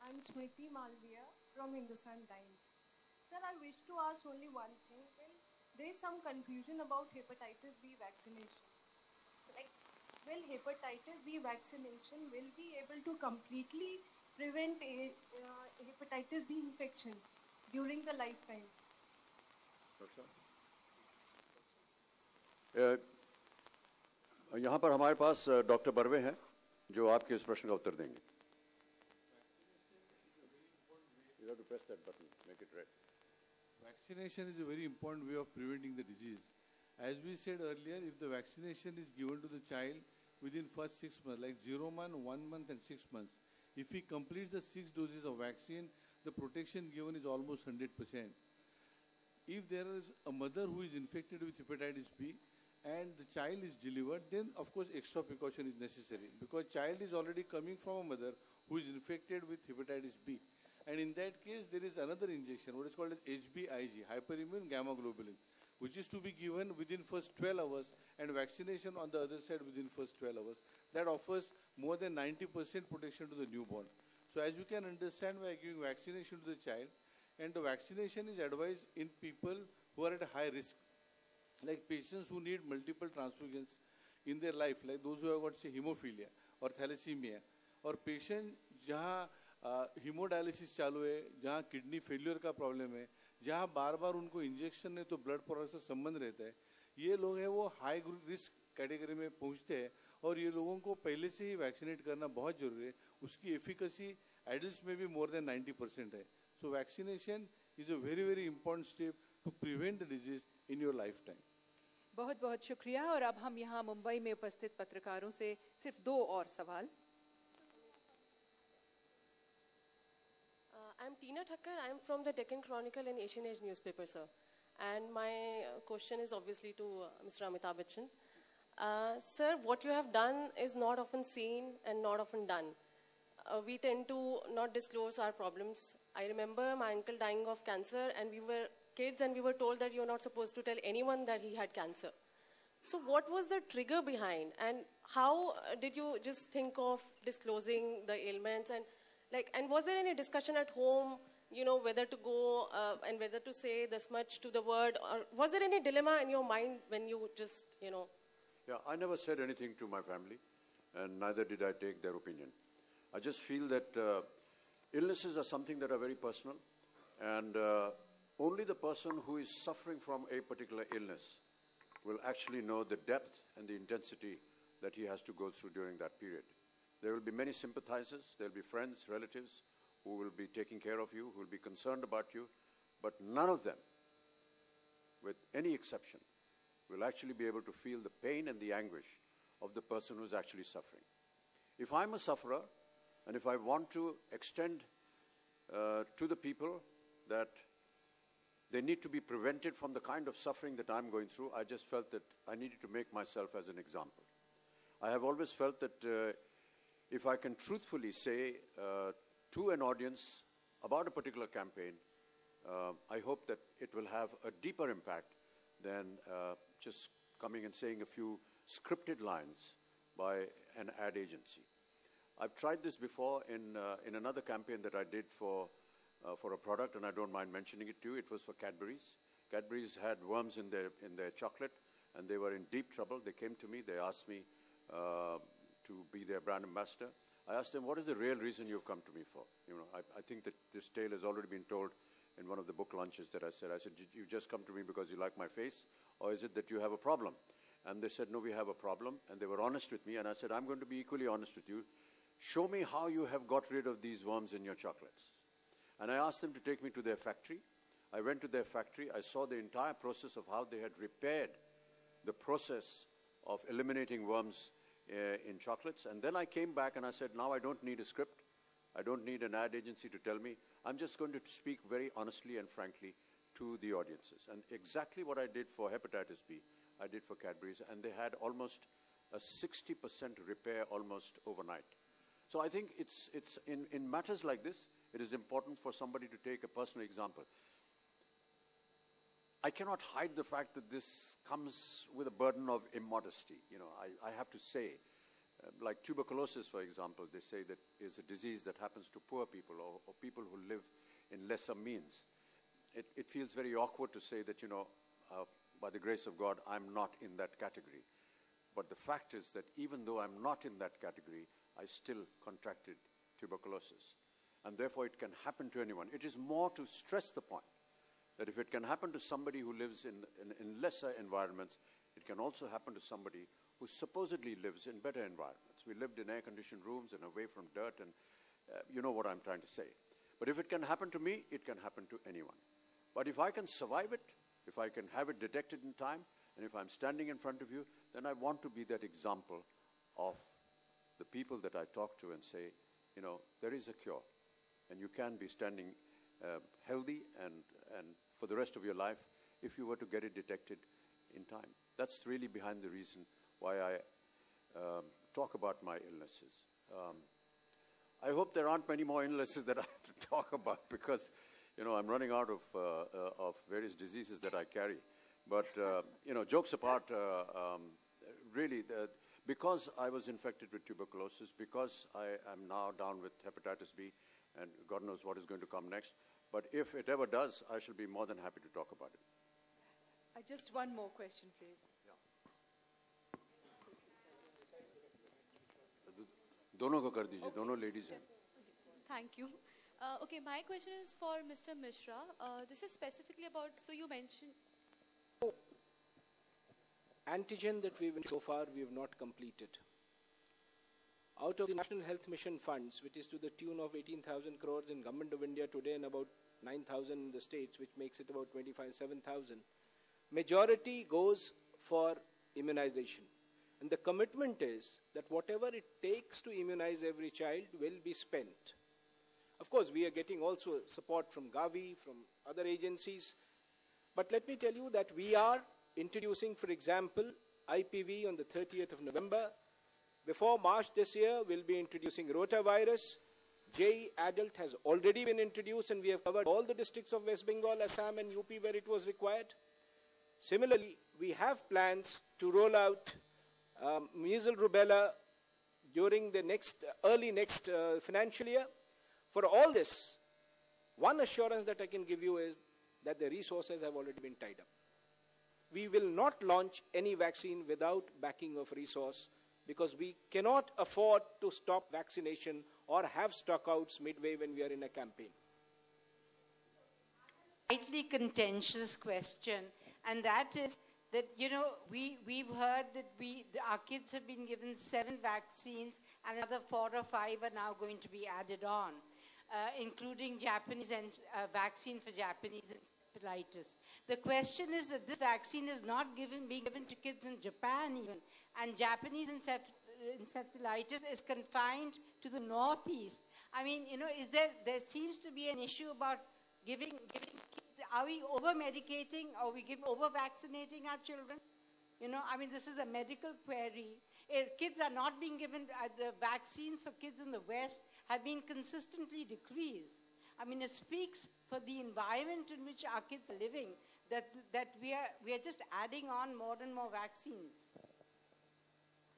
I'm Smriti Malviya from Hindustan Times. Sir, I wish to ask only one thing. Well, there is some confusion about hepatitis B vaccination. Like, will hepatitis B vaccination will be able to completely prevent hepatitis B infection during the lifetime? यहाँ पर हमारे पास doctor Barve हैं जो आपके इस प्रश्न का उत्तर देंगे। You have to press that button, make it red. Vaccination is a very important way of preventing the disease. As we said earlier, if the vaccination is given to the child within first 6 months, like 0 month, 1 month and 6 months, if he completes the 6 doses of vaccine, the protection given is almost 100%. If there is a mother who is infected with hepatitis B and the child is delivered, then of course extra precaution is necessary, because child is already coming from a mother who is infected with hepatitis B. And in that case, there is another injection, what is called as HBIG, hyperimmune gamma globulin, which is to be given within first 12 hours and vaccination on the other side within first 12 hours. That offers more than 90% protection to the newborn. So as you can understand, we are giving vaccination to the child, and the vaccination is advised in people who are at a high risk, like patients who need multiple transfusions in their life, like those who have got, say, hemophilia or thalassemia, or patient जहाँ haemodialysis चालू है, जहाँ kidney failure का problem है, जहाँ बार बार उनको injection है तो ब्लड प्रोडक्ट से संबंध रहता है, ये लोग हैं वो हाई रिस्क कैटेगरी में पहुँचते हैं और ये लोगों को पहले से ही वैक्सीनेट करना बहुत जरूरी है। उसकी एफिकेसी एडल्ट्स में भी मोर देन 90% है। So vaccination is a very very important step to prevent the disease in your life time. बहुत बहुत शुक्रिया। और अब हम यहाँ मुंबई में उपस्थित पत्रकारों से सिर्फ 2 और सवाल। I'm Tina Thakkar. I'm from the Deccan Chronicle and Asian Age newspaper, sir. And my question is obviously to Mr. Amitabh Bachchan. Sir, what you have done is not often seen and not often done. We tend to not disclose our problems. I remember my uncle dying of cancer, and we were kids and we were told that you're not supposed to tell anyone that he had cancer. So what was the trigger behind, and how did you just think of disclosing the ailments, and was there any discussion at home, whether to go and whether to say this much to the word, or was there any dilemma in your mind when you just, Yeah, I never said anything to my family, and neither did I take their opinion. I just feel that illnesses are something that are very personal, and only the person who is suffering from a particular illness will actually know the depth and the intensity that he has to go through during that period. There will be many sympathizers, there will be friends, relatives who will be taking care of you, who will be concerned about you, but none of them, with any exception, will actually be able to feel the pain and the anguish of the person who's actually suffering. If I'm a sufferer, and if I want to extend to the people that they need to be prevented from the kind of suffering that I'm going through, I just felt that I needed to make myself as an example. I have always felt that if I can truthfully say to an audience about a particular campaign, I hope that it will have a deeper impact than just coming and saying a few scripted lines by an ad agency. I've tried this before in another campaign that I did for a product, and I don't mind mentioning it to you. It was for Cadbury's. Cadbury's had worms in their chocolate, and they were in deep trouble. They came to me. They asked me to be their brand ambassador. I asked them, what is the real reason you've come to me for? You know, I think that this tale has already been told in one of the book launches that I said, did you just come to me because you like my face, or is it that you have a problem? And they said, no, we have a problem. And they were honest with me, and I said, I'm going to be equally honest with you. Show me how you have got rid of these worms in your chocolates. And I asked them to take me to their factory. I went to their factory. I saw the entire process of how they had repaired the process of eliminating worms in chocolates. And then I came back and I said, now I don't need a script. I don't need an ad agency to tell me. I'm just going to speak very honestly and frankly to the audiences. And exactly what I did for hepatitis B, I did for Cadbury's. And they had almost a 60% repair almost overnight. So I think it's in matters like this, it is important for somebody to take a personal example. I cannot hide the fact that this comes with a burden of immodesty. You know, I have to say, like tuberculosis, for example, they say that is a disease that happens to poor people or people who live in lesser means. It feels very awkward to say that, you know, by the grace of God, I'm not in that category. But the fact is that even though I'm not in that category, I still contracted tuberculosis. And therefore, it can happen to anyone. It is more to stress the point that if it can happen to somebody who lives in lesser environments, it can also happen to somebody who supposedly lives in better environments. We lived in air-conditioned rooms and away from dirt, and you know what I'm trying to say. But if it can happen to me, it can happen to anyone. But if I can survive it, if I can have it detected in time, and if I'm standing in front of you, then I want to be that example of the people that I talk to and say, you know, there is a cure, and you can be standing healthy and for the rest of your life if you were to get it detected in time. That's really behind the reason why I talk about my illnesses. I hope there aren't many more illnesses that I have to talk about because, you know, I'm running out of various diseases that I carry. But, you know, jokes apart, really, because I was infected with tuberculosis, because I am now down with hepatitis B, and God knows what is going to come next. But if it ever does, I shall be more than happy to talk about it. Just one more question, please. Dono ko kar dijiye, dono ladies hain. Thank you. Okay, my question is for Mr. Mishra. This is specifically about, so you mentioned... Antigen that so far we have not completed. Out of the National Health Mission funds, which is to the tune of 18,000 crores in Government of India today and about 9,000 in the states, which makes it about 7,000, majority goes for immunization. And the commitment is that whatever it takes to immunize every child will be spent. Of course, we are getting also support from Gavi, from other agencies. But let me tell you that we are introducing, for example, IPV on the 30th of November. Before March this year, we'll be introducing rotavirus. JE adult has already been introduced, and we have covered all the districts of West Bengal, Assam, and UP where it was required. Similarly, we have plans to roll out measles rubella during the early next financial year. For all this, one assurance that I can give you is that the resources have already been tied up. We will not launch any vaccine without backing of resource, because we cannot afford to stop vaccination or have stockouts midway when we are in a campaign. Slightly contentious question, and that is that, you know, we've heard that our kids have been given 7 vaccines, and another 4 or 5 are now going to be added on, including Japanese and vaccine for Japanese encephalitis. The question is that this vaccine is not being given to kids in Japan even, and Japanese encephalitis is confined to the northeast. I mean, you know, there seems to be an issue about giving kids, are we over-medicating, are we over-vaccinating our children? You know, I mean, this is a medical query. Kids are not being given, the vaccines for kids in the West have been consistently decreased. I mean, it speaks for the environment in which our kids are living, that we are just adding on more and more vaccines.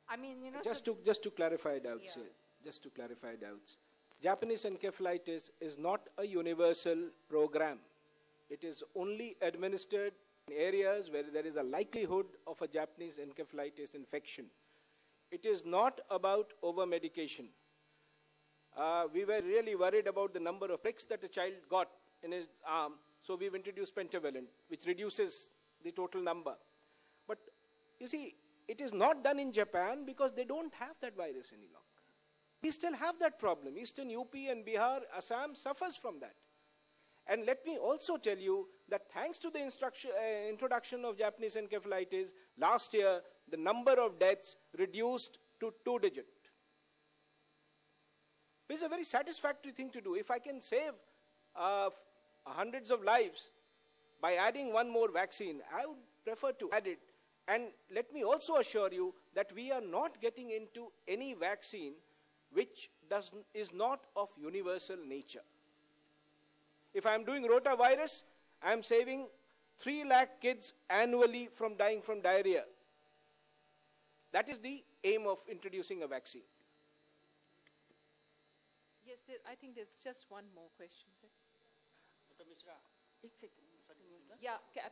I mean, you know... Just to clarify doubts here, just to clarify doubts. Japanese encephalitis is not a universal program. It is only administered in areas where there is a likelihood of a Japanese encephalitis infection. It is not about over-medication. We were really worried about the number of pricks that a child got in his arm, so we've introduced pentavalent, which reduces the total number. But you see, it is not done in Japan because they don't have that virus any longer. We still have that problem. Eastern UP and Bihar, Assam suffers from that. And let me also tell you that thanks to the introduction of Japanese encephalitis, last year the number of deaths reduced to 2-digit. This is a very satisfactory thing to do. If I can save hundreds of lives by adding one more vaccine, I would prefer to add it. And let me also assure you that we are not getting into any vaccine which is not of universal nature. If I am doing rotavirus, I am saving 3 lakh kids annually from dying from diarrhea. That is the aim of introducing a vaccine. Yes, I think there's just one more question.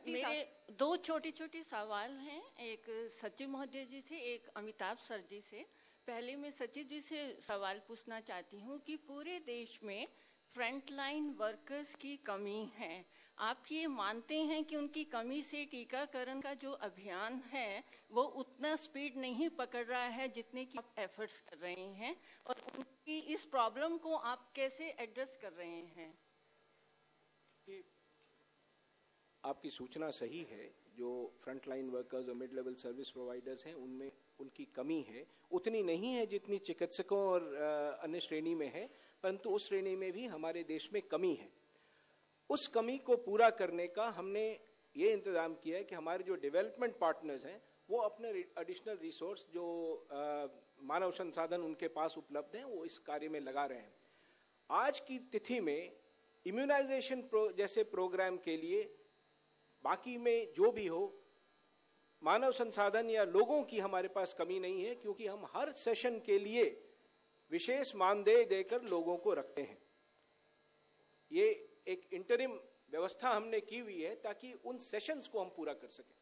मेरे 2 छोटे-छोटे सवाल हैं, एक सचिव महोदय जी से, एक Amitabh sir जी से। पहले मैं सचिव जी से सवाल पूछना चाहती हूँ कि पूरे देश में फ्रंटलाइन वर्कर्स की कमी है। आप ये मानते हैं कि उनकी कमी से टीकाकरण का जो अभियान है वो उतना स्पीड नहीं पकड़ रहा है जितने की आप एफर्ट्स कर रहे हैं, और उनकी इस प्रॉब्लम को आप कैसे एड्रेस कर रहे हैं? आपकी सूचना सही है। जो फ्रंटलाइन वर्कर्स और मिड लेवल सर्विस प्रोवाइडर्स हैं उनमें उनकी कमी है, उतनी नहीं है जितनी चिकित्सकों और अन्य श्रेणी में है, परंतु उस श्रेणी में भी हमारे देश में कमी है। उस कमी को पूरा करने का हमने ये इंतजाम किया है कि हमारे जो डेवलपमेंट पार्टनर्स हैं वो अपने एडिशनल रिसोर्स जो मानव संसाधन उनके पास उपलब्ध हैं वो इस कार्य में लगा रहे हैं। आज की तिथि में इम्यूनाइजेशन जैसे प्रोग्राम के लिए बाकी में जो भी हो, मानव संसाधन या लोगों की हमारे पास कमी नहीं है, क्योंकि हम हर सेशन के लिए विशेष मानदेय देकर लोगों को रखते हैं। ये एक इंटरिम व्यवस्था हमने की हुई है ताकि उन सेशंस को हम पूरा कर सकें।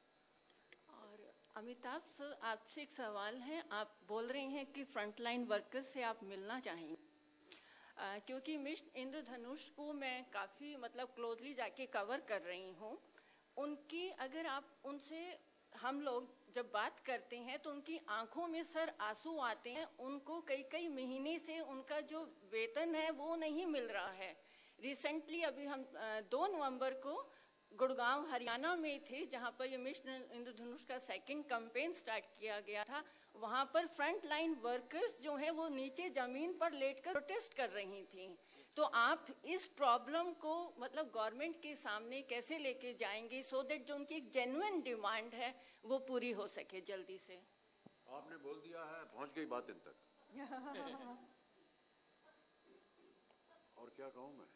और अमिताभ सर, आपसे एक सवाल है। आप बोल रहे हैं कि फ्रंटलाइन वर्कर्स से आप मिलना चाहेंगे, क्योंकि मिशन इंद्रधनुष को मैं काफ़ी क्लोजली जाके कवर कर रही हूँ। उनकी अगर आप उनसे, हम लोग जब बात करते हैं तो उनकी आंखों में सर आंसू आते हैं। उनको कई महीने से उनका जो वेतन है वो नहीं मिल रहा है। रिसेंटली अभी हम 2 नवंबर को गुड़गांव हरियाणा में थे, जहां पर ये मिशन इंद्रधनुष का 2nd कैंपेन स्टार्ट किया गया था। वहां पर फ्रंट लाइन वर्कर्स जो है वो नीचे जमीन पर लेटकर प्रोटेस्ट कर रही थी। तो आप इस प्रॉब्लम को गवर्नमेंट के सामने कैसे लेके जाएंगे सो दैट जो उनकी एक जेन्युइन डिमांड है वो पूरी हो सके जल्दी से? आपने बोल दिया है, पहुंच गई बात इन तक। और क्या कहूं मैं?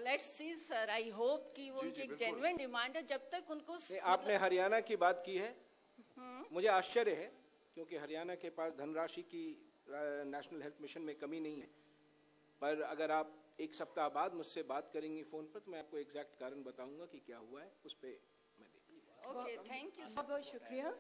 Let's see sir, I hope कि वो उनकी एक जेन्युइन डिमांड है। जब तक उनको आपने हरियाणा की बात की है, मुझे आश्चर्य है, क्योंकि हरियाणा के पास धनराशि की नेशनल हेल्थ मिशन में कमी नहीं है। पर अगर आप 1 सप्ताह बाद मुझसे बात करेंगी फोन पर तो मैं आपको एग्जैक्ट कारण बताऊंगा कि क्या हुआ है, उस पर मैं देखूंगा। Okay, thank you. बहुत बहुत शुक्रिया।